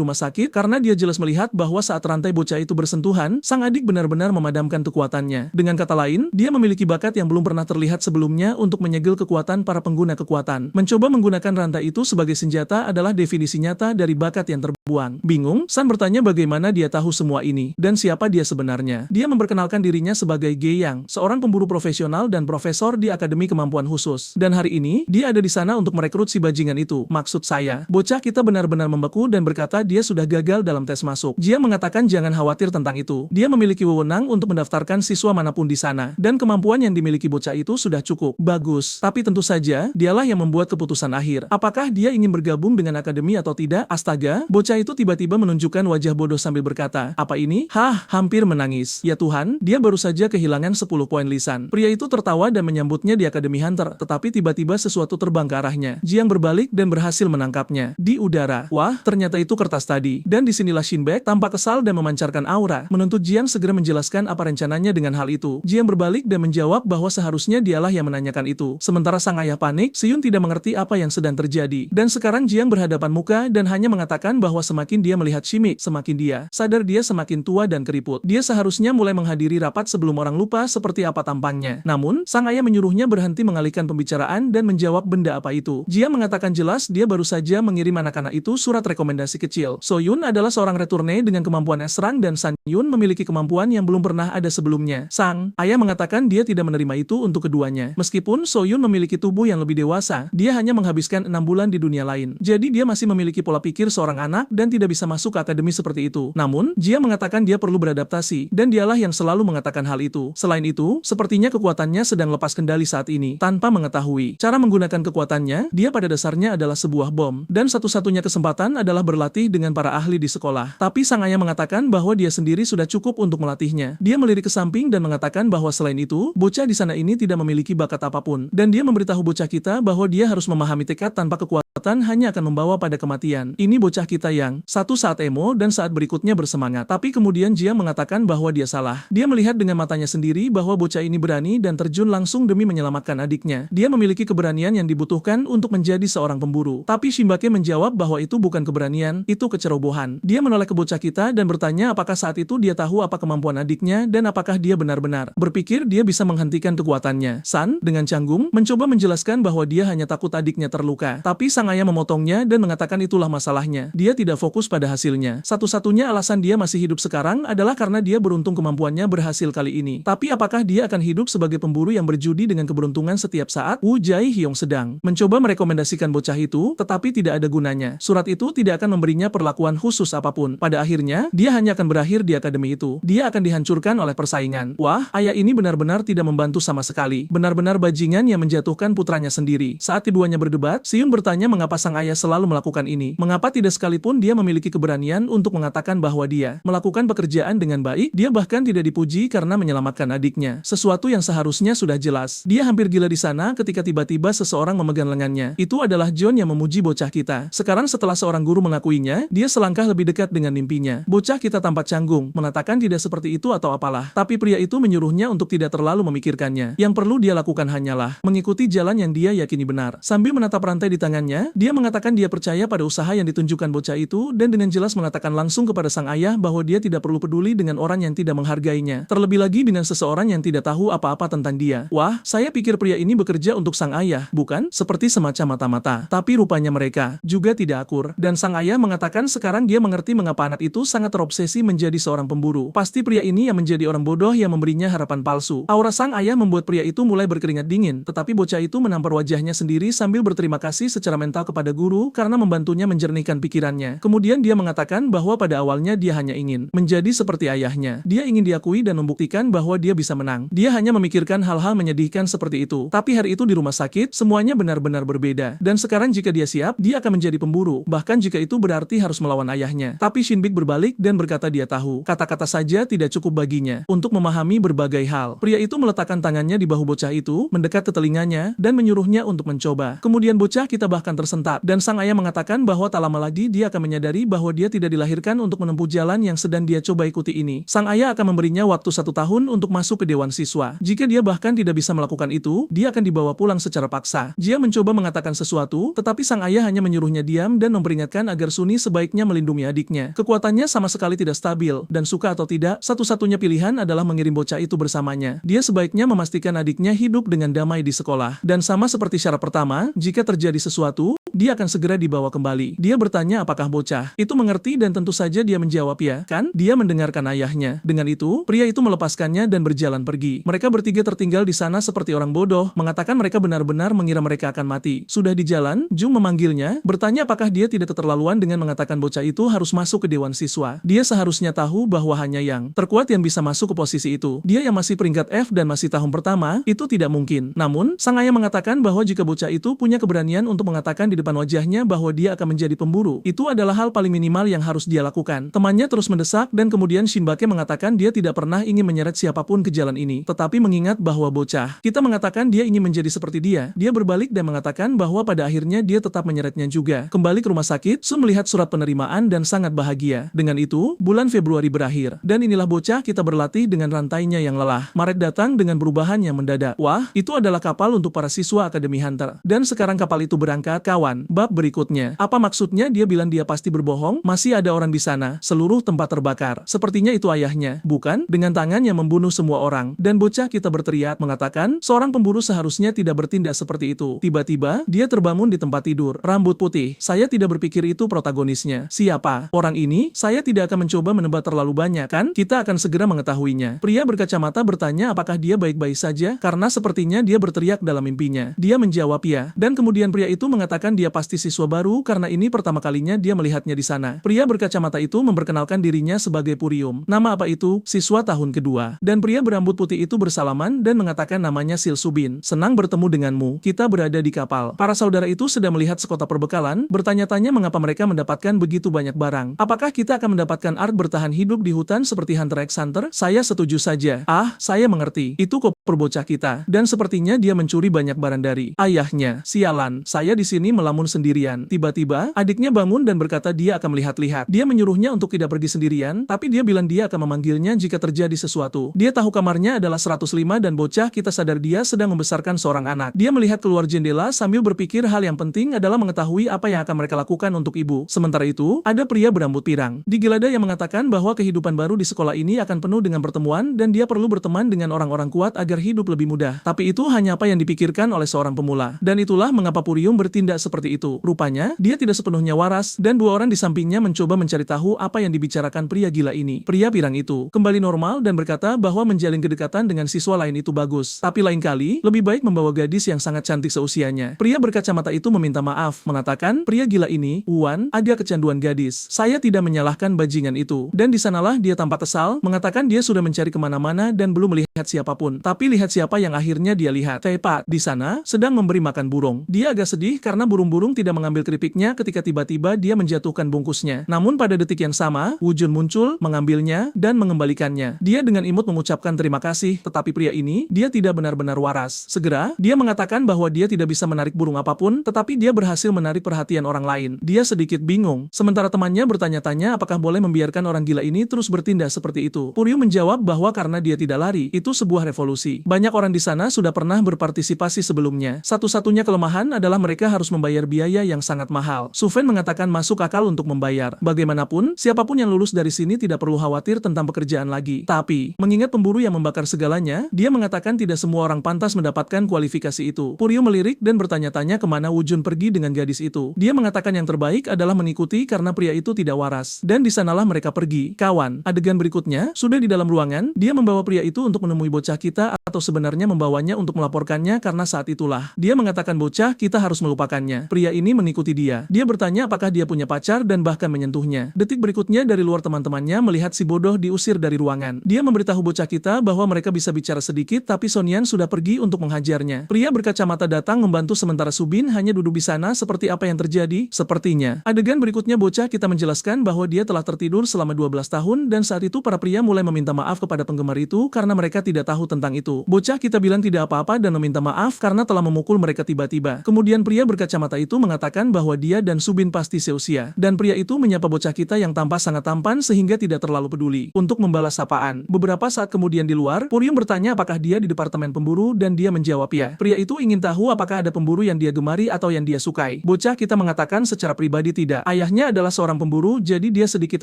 Speaker 1: rumah sakit? Karena dia jelas melihat bahwa saat rantai bocah itu bersentuhan, sang adik benar-benar memadamkan kekuatannya. Dengan kata lain, dia memiliki bakat yang belum pernah terlihat sebelumnya untuk menyegel kekuatan para pengguna kekuatan. Mencoba menggunakan rantai itu sebagai senjata adalah definisi nyata dari bakat yang terbuang. Bingung, San bertanya bagaimana dia tahu semua ini, dan siapa dia sebenarnya. Dia memperkenalkan dirinya sebagai Ge Yang, seorang pemburu profesional dan profesor di Akademi Kemampuan Khusus. Dan hari ini, dia ada di sana untuk merekrut si bajingan itu. Maksud saya, bocah kita benar-benar membeku dan berkata dia sudah gagal dalam tes masuk. Dia mengatakan jangan khawatir tentang itu. Dia memiliki wewenang untuk mendaftarkan siswa manapun di sana, dan kemampuan yang dimiliki bocah itu sudah cukup bagus. Tapi tentu saja, dialah yang membuat keputusan akhir. Apakah dia ingin bergabung dengan akademi atau tidak? Astaga, bocah itu tiba-tiba menunjukkan wajah bodoh sambil berkata, apa ini? Hah, hampir menangis. Ya Tuhan, dia baru saja kehilangan 10 poin lisan. Pria itu tertawa dan menyambutnya di Akademi Hunter, tetapi tiba-tiba sesuatu terbang ke arahnya. Jiang berbalik dan berhasil menangkapnya di udara. Wah, ternyata itu kertas tadi. Dan disinilah Shinbek tampak kesal dan memancarkan aura, menuntut Jiang segera menjelaskan apa rencananya dengan hal itu. Jiang berbalik dan menjawab bahwa seharusnya dialah yang menanyakan itu. Sementara sang ayah panik, Siyun tidak mengerti apa yang sedang terjadi. Dan sekarang Jiang berhadapan muka dan hanya mengatakan bahwa semakin dia melihat Shimik, semakin dia sadar dia semakin tua dan keriput. Dia seharusnya mulai menghadiri rapat sebelum orang lupa seperti apa tampangnya. Namun, sang ayah menyuruhnya berhenti mengalihkan pembicaraan dan menjawab benda apa itu. Jiang mengatakan jelas dia baru saja mengirim anak-anak itu surat rekomendasi kecil. Soyun adalah seorang returne dengan kemampuan S-Rank dan San Yun memiliki kemampuan yang belum pernah ada sebelumnya. Sang ayah mengatakan dia tidak menerima itu untuk keduanya. Meskipun Soyun memiliki tubuh yang lebih dewasa, dia hanya menghabiskan 6 bulan di dunia lain. Jadi dia masih memiliki pola pikir seorang anak dan tidak bisa masuk ke akademi seperti itu. Namun, Jia mengatakan dia perlu beradaptasi, dan dialah yang selalu mengatakan hal itu. Selain itu, sepertinya kekuatannya sedang lepas kendali saat ini, tanpa mengetahui. Cara menggunakan kekuatannya, dia pada dasarnya adalah sebuah bom, dan satu-satunya kesempatan adalah berlatih dengan para ahli di sekolah. Tapi sang ayah mengatakan bahwa dia sendiri sudah cukup untuk melatihnya. Dia melirik ke samping dan mengatakan bahwa selain itu, bocah di sana ini tidak memiliki bakat apapun. Dan dia memberitahu bocah kita bahwa dia harus memahami tekad tanpa kekuatan hanya akan membawa pada kematian. Ini bocah kita yang satu saat emo dan saat berikutnya bersemangat. Tapi kemudian Jia mengatakan bahwa dia salah. Dia melihat dengan matanya sendiri bahwa bocah ini berani dan terjun langsung demi menyelamatkan adiknya. Dia memiliki keberanian yang dibutuhkan untuk menjadi seorang pemburu. Tapi Shinbake menjawab bahwa itu bukan keberanian, itu kecerobohan. Dia menoleh ke bocah kita dan bertanya apakah saat itu dia tahu apa kemampuan adiknya dan apakah dia benar-benar berpikir dia bisa menghentikan kekuatannya. San, dengan canggung, mencoba menjelaskan bahwa dia hanya takut adiknya terluka. Tapi sang ayah memotongnya dan mengatakan itulah masalahnya. Dia tidak fokus pada hasilnya. Satu-satunya alasan dia masih hidup sekarang adalah karena dia beruntung kemampuannya berhasil kali ini. Tapi apakah dia akan hidup sebagai pemburu yang berjudi dengan keberuntungan setiap saat? Wu Jai Hyong sedang mencoba merekomendasikan bocah itu, tetapi tidak ada gunanya. Surat itu tidak akan memberinya perlakuan khusus apapun. Pada akhirnya, dia hanya akan berakhir di akademi itu. Dia akan dihancurkan oleh persaingan. Wah, ayah ini benar-benar tidak membantu sama sekali. Benar-benar bajingan yang menjatuhkan putranya sendiri. Saat keduanya berdebat, Siyun bertanya mengapa sang ayah selalu melakukan ini. Mengapa tidak sekalipun dia memiliki keberanian untuk mengatakan bahwa dia melakukan pekerjaan dengan baik, dia bahkan tidak dipuji karena menyelamatkan adiknya. Sesuatu yang seharusnya sudah jelas. Dia hampir gila di sana ketika tiba-tiba seseorang memegang lengannya. Itu adalah John yang memuji bocah kita. Sekarang setelah seorang guru mengakuinya, dia selangkah lebih dekat dengan mimpinya. Bocah kita tampak canggung, mengatakan tidak seperti itu atau apalah. Tapi pria itu menyuruhnya untuk tidak terlalu memikirkannya. Yang perlu dia lakukan hanyalah mengikuti jalan yang dia yakini benar. Sambil menatap rantai di tangannya, dia mengatakan dia percaya pada usaha yang ditunjukkan bocah itu dan dengan jelas mengatakan langsung kepada sang ayah bahwa dia tidak perlu peduli dengan orang yang tidak menghargainya. Terlebih lagi dengan seseorang yang tidak tahu apa-apa tentang dia. Wah, saya pikir pria ini bekerja untuk sang ayah, bukan? Seperti semacam mata-mata. Tapi rupanya mereka juga tidak akur. Dan sang ayah mengatakan sekarang dia mengerti mengapa anak itu sangat terobsesi menjadi seorang pemburu. Pasti pria ini yang menjadi orang bodoh yang memberinya harapan palsu. Aura sang ayah membuat pria itu mulai berkeringat dingin, tetapi bocah itu menampar wajahnya sendiri sambil berterima kasih secara mental kepada guru karena membantunya menjernihkan pikirannya. Kemudian dia mengatakan bahwa pada awalnya dia hanya ingin menjadi seperti ayahnya. Dia ingin diakui dan membuktikan bahwa dia bisa menang. Dia hanya memikirkan hal-hal menyedihkan seperti itu. Tapi hari itu di rumah sakit, semuanya benar-benar berbeda. Dan sekarang jika dia siap, dia akan menjadi pemburu. Bahkan jika itu berarti harus melawan ayahnya. Tapi Shinbik berbalik dan berkata dia tahu. Kata-kata saja tidak cukup baginya untuk memahami berbagai hal. Pria itu meletakkan tangannya di bahu bocah itu, mendekat ke telinganya, dan menyuruhnya untuk mencoba. Kemudian bocah kita bahkan tersentak. Dan sang ayah mengatakan bahwa tak lama lagi dia akan menyadari bahwa dia tidak dilahirkan untuk menempuh jalan yang sedang dia coba ikuti ini. Sang ayah akan memberinya waktu 1 tahun untuk masuk ke dewan siswa. Jika dia bahkan tidak bisa melakukan itu, dia akan dibawa pulang secara paksa. Dia mencoba mengatakan sesuatu, tetapi sang ayah hanya menyuruhnya diam dan memperingatkan agar Suni sebaiknya melindungi adiknya. Kekuatannya sama sekali tidak stabil, dan suka atau tidak, satu-satunya pilihan adalah mengirim bocah itu bersamanya. Dia sebaiknya memastikan adiknya hidup dengan damai di sekolah. Dan sama seperti syarat pertama, jika terjadi sesuatu, dia akan segera dibawa kembali. Dia bertanya apakah bocah itu mengerti dan tentu saja dia menjawab ya, kan? Dia mendengarkan ayahnya. Dengan itu, pria itu melepaskannya dan berjalan pergi. Mereka bertiga tertinggal di sana seperti orang bodoh, mengatakan mereka benar-benar mengira mereka akan mati. Sudah di jalan, Jung memanggilnya, bertanya apakah dia tidak keterlaluan dengan mengatakan bocah itu harus masuk ke dewan siswa. Dia seharusnya tahu bahwa hanya yang terkuat yang bisa masuk ke posisi itu. Dia yang masih peringkat F dan masih tahun pertama, itu tidak mungkin. Namun, sang ayah mengatakan bahwa jika bocah itu punya keberanian untuk mengatakan di depan wajahnya bahwa dia akan menjadi pemburu, itu adalah hal paling minimal yang harus dia lakukan. Temannya terus mendesak dan kemudian Shinbake mengatakan dia tidak pernah ingin menyeret siapapun ke jalan ini. Tetapi mengingat bahwa bocah kita mengatakan dia ingin menjadi seperti dia berbalik dan mengatakan bahwa pada akhirnya dia tetap menyeretnya juga. Kembali ke rumah sakit, Sun melihat surat penerimaan dan sangat bahagia. Dengan itu, bulan Februari berakhir. Dan inilah bocah kita berlatih dengan rantainya yang lelah. Maret datang dengan perubahan yang mendadak. Wah, itu adalah kapal untuk para siswa Akademi Hunter. Dan sekarang kapal itu berangkat, kawan. Bab berikutnya. Apa maksudnya dia bilang dia pasti berbohong? Masih ada orang di sana. Seluruh tempat terbakar. Sepertinya itu ayahnya. Bukan? Dengan tangan yang membunuh semua orang. Dan bocah kita berteriak mengatakan, seorang pemburu seharusnya tidak bertindak seperti itu. Tiba-tiba, dia terbangun di tempat tidur. Rambut putih. Saya tidak berpikir itu protagonisnya. Siapa? Orang ini? Saya tidak akan mencoba menebak terlalu banyak, kan? Kita akan segera mengetahuinya. Pria berkacamata bertanya apakah dia baik-baik saja, karena sepertinya dia berteriak dalam mimpinya. Dia menjawab ya. Dan kemudian pria itu mengatakan dia pasti siswa baru karena ini pertama kalinya dia melihatnya di sana. Pria berkacamata itu memperkenalkan dirinya sebagai Purium. Nama apa itu? Siswa tahun kedua. Dan pria berambut putih itu bersalaman dan mengatakan namanya Silsubin. Senang bertemu denganmu. Kita berada di kapal. Para saudara itu sedang melihat sekota perbekalan, bertanya-tanya mengapa mereka mendapatkan begitu banyak barang. Apakah kita akan mendapatkan art bertahan hidup di hutan seperti Hunter x Hunter? Saya setuju saja. Ah, saya mengerti. Itu koper bocah kita. Dan sepertinya dia mencuri banyak barang dari ayahnya. Sialan, saya di sini melamun sendirian. Tiba-tiba, adiknya bangun dan berkata dia akan melihat-lihat. Dia menyuruhnya untuk tidak pergi sendirian, tapi dia bilang dia akan memanggilnya jika terjadi sesuatu. Dia tahu kamarnya adalah 105 dan bocah kita sadar dia sedang membesarkan seorang anak. Dia melihat keluar jendela sambil berpikir hal yang penting adalah mengetahui apa yang akan mereka lakukan untuk ibu. Sementara itu, ada pria berambut pirang di Gilada yang mengatakan bahwa kehidupan baru di sekolah ini akan penuh dengan pertemuan dan dia perlu berteman dengan orang-orang kuat agar hidup lebih mudah. Tapi itu hanya apa yang dipikirkan oleh seorang pemula. Dan itulah mengapa Purium bertindak seperti itu. Rupanya, dia tidak sepenuhnya waras dan dua orang di sampingnya mencoba mencari tahu apa yang dibicarakan pria gila ini. Pria pirang itu kembali normal dan berkata bahwa menjalin kedekatan dengan siswa lain itu bagus. Tapi lain kali, lebih baik membawa gadis yang sangat cantik seusianya. Pria berkacamata itu meminta maaf, mengatakan, pria gila ini, Wan, ada kecanduan gadis. Saya tidak menyalahkan bajingan itu. Dan di sanalah dia tampak kesal, mengatakan dia sudah mencari kemana-mana dan belum melihat siapapun. Tapi lihat siapa yang akhirnya dia lihat. Tepat di sana, sedang memberi makan burung. Dia agak sedih karena burung-burung tidak mengambil keripiknya ketika tiba-tiba dia menjatuhkan bungkusnya. Namun pada detik yang sama, Wujun muncul, mengambilnya, dan mengembalikannya. Dia dengan imut mengucapkan terima kasih, tetapi pria ini, dia tidak benar-benar waras. Segera, dia mengatakan bahwa dia tidak bisa menarik burung apapun, tetapi dia berhasil menarik perhatian orang lain. Dia sedikit bingung. Sementara temannya bertanya-tanya apakah boleh membiarkan orang gila ini terus bertindak seperti itu. Purium menjawab bahwa karena dia tidak lari, itu sebuah revolusi. Banyak orang di sana sudah pernah berpartisipasi sebelumnya. Satu-satunya kelemahan adalah mereka harus membayar biaya yang sangat mahal. Sufen mengatakan masuk akal untuk membayar. Bagaimanapun, siapapun yang lulus dari sini tidak perlu khawatir tentang pekerjaan lagi. Tapi, mengingat pemburu yang membakar segalanya, dia mengatakan tidak semua orang pantas mendapatkan kualifikasi itu. Purium melirik dan bertanya-tanya kemana Wujun pergi dengan gadis itu. Dia mengatakan yang terbaik adalah mengikuti karena pria itu tidak waras. Dan di sanalah mereka pergi. Kawan, adegan berikutnya, sudah di dalam ruangan, dia membawa pria itu untuk menemui bocah kita atau sebenarnya membawanya untuk melaporkannya karena saat itulah. Dia mengatakan bocah kita harus melupakan meninggalkannya. Pria ini mengikuti dia. Dia bertanya apakah dia punya pacar dan bahkan menyentuhnya. Detik berikutnya dari luar teman-temannya melihat si bodoh diusir dari ruangan. Dia memberitahu bocah kita bahwa mereka bisa bicara sedikit tapi Sonyan sudah pergi untuk menghajarnya. Pria berkacamata datang membantu sementara Subin hanya duduk di sana. Seperti apa yang terjadi? Sepertinya. Adegan berikutnya bocah kita menjelaskan bahwa dia telah tertidur selama 12 tahun dan saat itu para pria mulai meminta maaf kepada penggemar itu karena mereka tidak tahu tentang itu. Bocah kita bilang tidak apa-apa dan meminta maaf karena telah memukul mereka tiba-tiba. Kemudian pria berkacamata itu mengatakan bahwa dia dan Subin pasti seusia. Dan pria itu menyapa bocah kita yang tampak sangat tampan sehingga tidak terlalu peduli untuk membalas sapaan. Beberapa saat kemudian di luar, Puryum bertanya apakah dia di departemen pemburu dan dia menjawab ya. Pria itu ingin tahu apakah ada pemburu yang dia gemari atau yang dia sukai. Bocah kita mengatakan secara pribadi tidak. Ayahnya adalah seorang pemburu jadi dia sedikit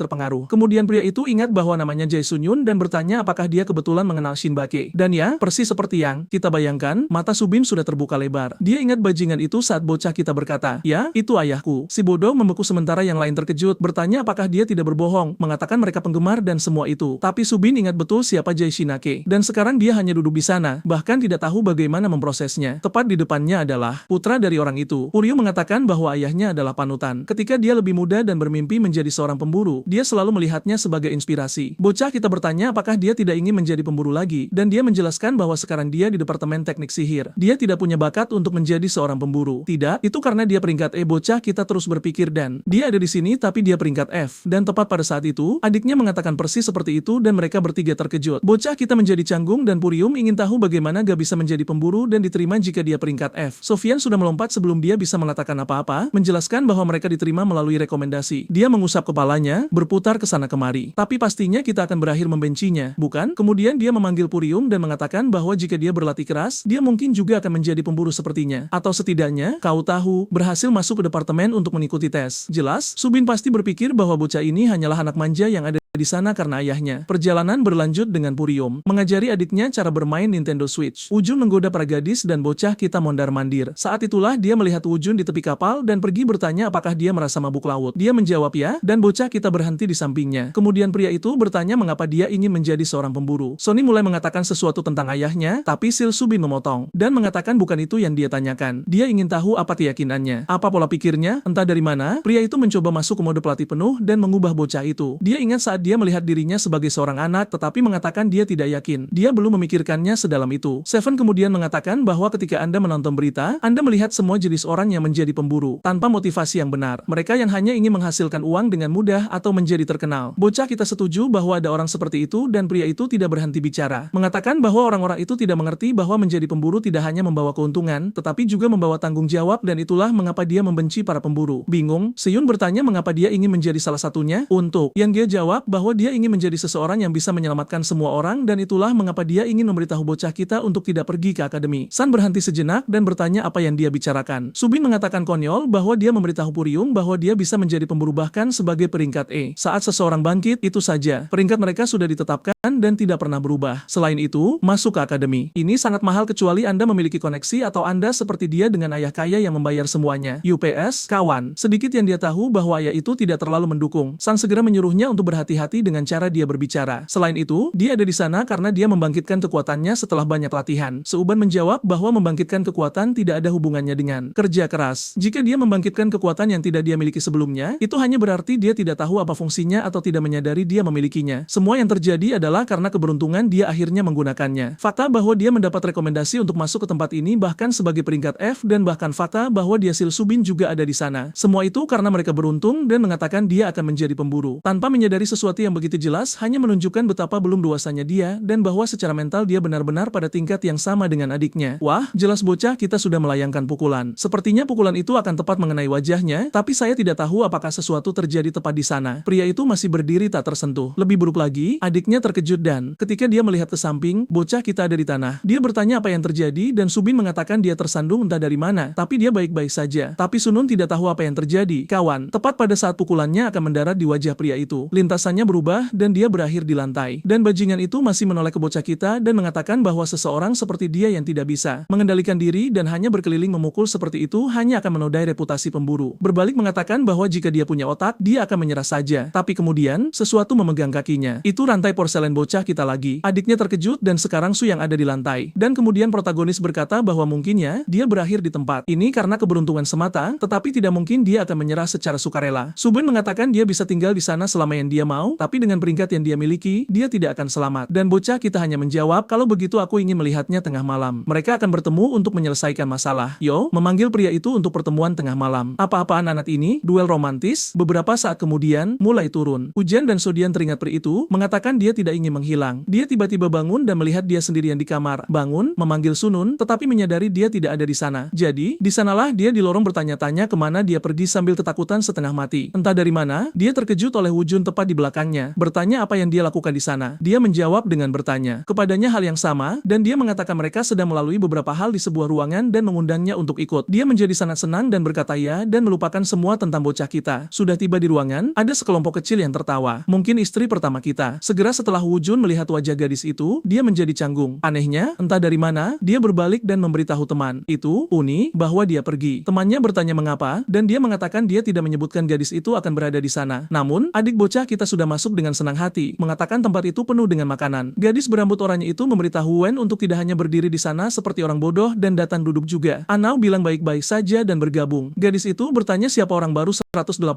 Speaker 1: terpengaruh. Kemudian pria itu ingat bahwa namanya Jae Sunyun dan bertanya apakah dia kebetulan mengenal Shin Bake. Dan ya, persis seperti yang kita bayangkan, mata Subin sudah terbuka lebar. Dia ingat bajingan itu saat bocah kita berkata, ya, itu ayahku. Si bodoh membeku sementara yang lain terkejut, bertanya apakah dia tidak berbohong, mengatakan mereka penggemar dan semua itu. Tapi Subin ingat betul siapa Jae Shinake. Dan sekarang dia hanya duduk di sana, bahkan tidak tahu bagaimana memprosesnya. Tepat di depannya adalah putra dari orang itu. Puryum mengatakan bahwa ayahnya adalah panutan. Ketika dia lebih muda dan bermimpi menjadi seorang pemburu, dia selalu melihatnya sebagai inspirasi. Bocah kita bertanya apakah dia tidak ingin menjadi pemburu lagi, dan dia menjelaskan bahwa sekarang dia di departemen teknik sihir. Dia tidak punya bakat untuk menjadi seorang pemburu. Tidak, itu karena dia peringkat E. Bocah kita terus berpikir dan dia ada di sini tapi dia peringkat F. Dan tepat pada saat itu, adiknya mengatakan persis seperti itu dan mereka bertiga terkejut. Bocah kita menjadi canggung dan Puryum ingin tahu bagaimana gak bisa menjadi pemburu dan diterima jika dia peringkat F. Sofyan sudah melompat sebelum dia bisa mengatakan apa-apa, menjelaskan bahwa mereka diterima melalui rekomendasi. Dia mengusap kepalanya, berputar ke sana kemari. Tapi pastinya kita akan berakhir membencinya, bukan? Kemudian dia memanggil Puryum dan mengatakan bahwa jika dia berlatih keras, dia mungkin juga akan menjadi pemburu sepertinya. Atau setidaknya, kau tahu, berhasil masuk ke departemen untuk mengikuti tes. Jelas, Subin pasti berpikir bahwa bocah ini hanyalah anak manja yang ada di sana karena ayahnya. Perjalanan berlanjut dengan Puryum mengajari adiknya cara bermain Nintendo Switch. Wujun menggoda para gadis dan bocah kita mondar-mandir. Saat itulah dia melihat Wujun di tepi kapal dan pergi bertanya apakah dia merasa mabuk laut. Dia menjawab ya, dan bocah kita berhenti di sampingnya. Kemudian pria itu bertanya mengapa dia ingin menjadi seorang pemburu. Sony mulai mengatakan sesuatu tentang ayahnya, tapi Sil Subin memotong dan mengatakan bukan itu yang dia tanyakan. Dia ingin tahu apa keyakinannya, apa pola pikirnya, entah dari mana. Pria itu mencoba masuk ke mode pelatih penuh dan mengubah bocah itu. Dia ingat saat dia melihat dirinya sebagai seorang anak tetapi mengatakan dia tidak yakin. Dia belum memikirkannya sedalam itu. Seven kemudian mengatakan bahwa ketika Anda menonton berita, Anda melihat semua jenis orang yang menjadi pemburu tanpa motivasi yang benar. Mereka yang hanya ingin menghasilkan uang dengan mudah atau menjadi terkenal. Bocah kita setuju bahwa ada orang seperti itu dan pria itu tidak berhenti bicara. Mengatakan bahwa orang-orang itu tidak mengerti bahwa menjadi pemburu tidak hanya membawa keuntungan, tetapi juga membawa tanggung jawab dan itulah mengapa dia membenci para pemburu. Bingung, Seyun bertanya mengapa dia ingin menjadi salah satunya. Untuk yang dia jawab bahwa dia ingin menjadi seseorang yang bisa menyelamatkan semua orang dan itulah mengapa dia ingin memberitahu bocah kita untuk tidak pergi ke akademi. San berhenti sejenak dan bertanya apa yang dia bicarakan. Subin mengatakan konyol bahwa dia memberitahu Puryum bahwa dia bisa menjadi pemburu bahkan sebagai peringkat E. Saat seseorang bangkit, itu saja. Peringkat mereka sudah ditetapkan dan tidak pernah berubah. Selain itu, masuk ke akademi. Ini sangat mahal kecuali Anda memiliki koneksi atau Anda seperti dia dengan ayah kaya yang membayar semuanya. UPS, kawan. Sedikit yang dia tahu bahwa ayah itu tidak terlalu mendukung. San segera menyuruhnya untuk berhati-hati dengan cara dia berbicara. Selain itu, dia ada di sana karena dia membangkitkan kekuatannya setelah banyak latihan. Seuban menjawab bahwa membangkitkan kekuatan tidak ada hubungannya dengan kerja keras. Jika dia membangkitkan kekuatan yang tidak dia miliki sebelumnya, itu hanya berarti dia tidak tahu apa fungsinya atau tidak menyadari dia memilikinya. Semua yang terjadi adalah karena keberuntungan dia akhirnya menggunakannya. Fakta bahwa dia mendapat rekomendasi untuk masuk ke tempat ini bahkan sebagai peringkat F dan bahkan fakta bahwa dia Sil Subin juga ada di sana. Semua itu karena mereka beruntung dan mengatakan dia akan menjadi pemburu. Tanpa menyadari sesuatu yang begitu jelas hanya menunjukkan betapa belum dewasanya dia dan bahwa secara mental dia benar-benar pada tingkat yang sama dengan adiknya. Wah, jelas bocah kita sudah melayangkan pukulan. Sepertinya pukulan itu akan tepat mengenai wajahnya, tapi saya tidak tahu apakah sesuatu terjadi tepat di sana. Pria itu masih berdiri tak tersentuh. Lebih buruk lagi, adiknya terkejut dan ketika dia melihat ke samping, bocah kita ada di tanah. Dia bertanya apa yang terjadi dan Subin mengatakan dia tersandung entah dari mana, tapi dia baik-baik saja. Tapi Sunun tidak tahu apa yang terjadi. Kawan, tepat pada saat pukulannya akan mendarat di wajah pria itu. Lintasannya berubah dan dia berakhir di lantai. Dan bajingan itu masih menoleh ke bocah kita dan mengatakan bahwa seseorang seperti dia yang tidak bisa mengendalikan diri dan hanya berkeliling memukul seperti itu hanya akan menodai reputasi pemburu. Berbalik mengatakan bahwa jika dia punya otak, dia akan menyerah saja. Tapi kemudian, sesuatu memegang kakinya. Itu rantai porselen dengan bocah kita lagi. Adiknya terkejut dan sekarang Su yang ada di lantai. Dan kemudian protagonis berkata bahwa mungkinnya dia berakhir di tempat ini karena keberuntungan semata, tetapi tidak mungkin dia akan menyerah secara sukarela. Subin mengatakan dia bisa tinggal di sana selama yang dia mau, tapi dengan peringkat yang dia miliki, dia tidak akan selamat. Dan bocah kita hanya menjawab, kalau begitu aku ingin melihatnya tengah malam. Mereka akan bertemu untuk menyelesaikan masalah. Yo, memanggil pria itu untuk pertemuan tengah malam. Apa-apaan anak ini? Duel romantis? Beberapa saat kemudian, mulai turun. Hujan dan Sodian teringat pria itu, mengatakan dia tidak ingin menghilang. Dia tiba-tiba bangun dan melihat dia sendirian di kamar. Bangun, memanggil Sunun, tetapi menyadari dia tidak ada di sana. Jadi, di sanalah dia di lorong bertanya-tanya kemana dia pergi sambil ketakutan setengah mati. Entah dari mana, dia terkejut oleh Wujun tepat di belakangnya. Bertanya apa yang dia lakukan di sana. Dia menjawab dengan bertanya kepadanya hal yang sama, dan dia mengatakan mereka sedang melalui beberapa hal di sebuah ruangan dan mengundangnya untuk ikut. Dia menjadi sangat senang dan berkata ya dan melupakan semua tentang bocah kita. Sudah tiba di ruangan, ada sekelompok kecil yang tertawa. Mungkin istri pertama kita. Segera setelah Wujun melihat wajah gadis itu, dia menjadi canggung. Anehnya, entah dari mana, dia berbalik dan memberitahu teman itu, Uni, bahwa dia pergi. Temannya bertanya mengapa, dan dia mengatakan dia tidak menyebutkan gadis itu akan berada di sana. Namun, adik bocah kita sudah masuk dengan senang hati, mengatakan tempat itu penuh dengan makanan. Gadis berambut oranye itu memberitahu Wen untuk tidak hanya berdiri di sana seperti orang bodoh dan datang duduk juga. Anao bilang baik-baik saja dan bergabung. Gadis itu bertanya siapa orang baru 188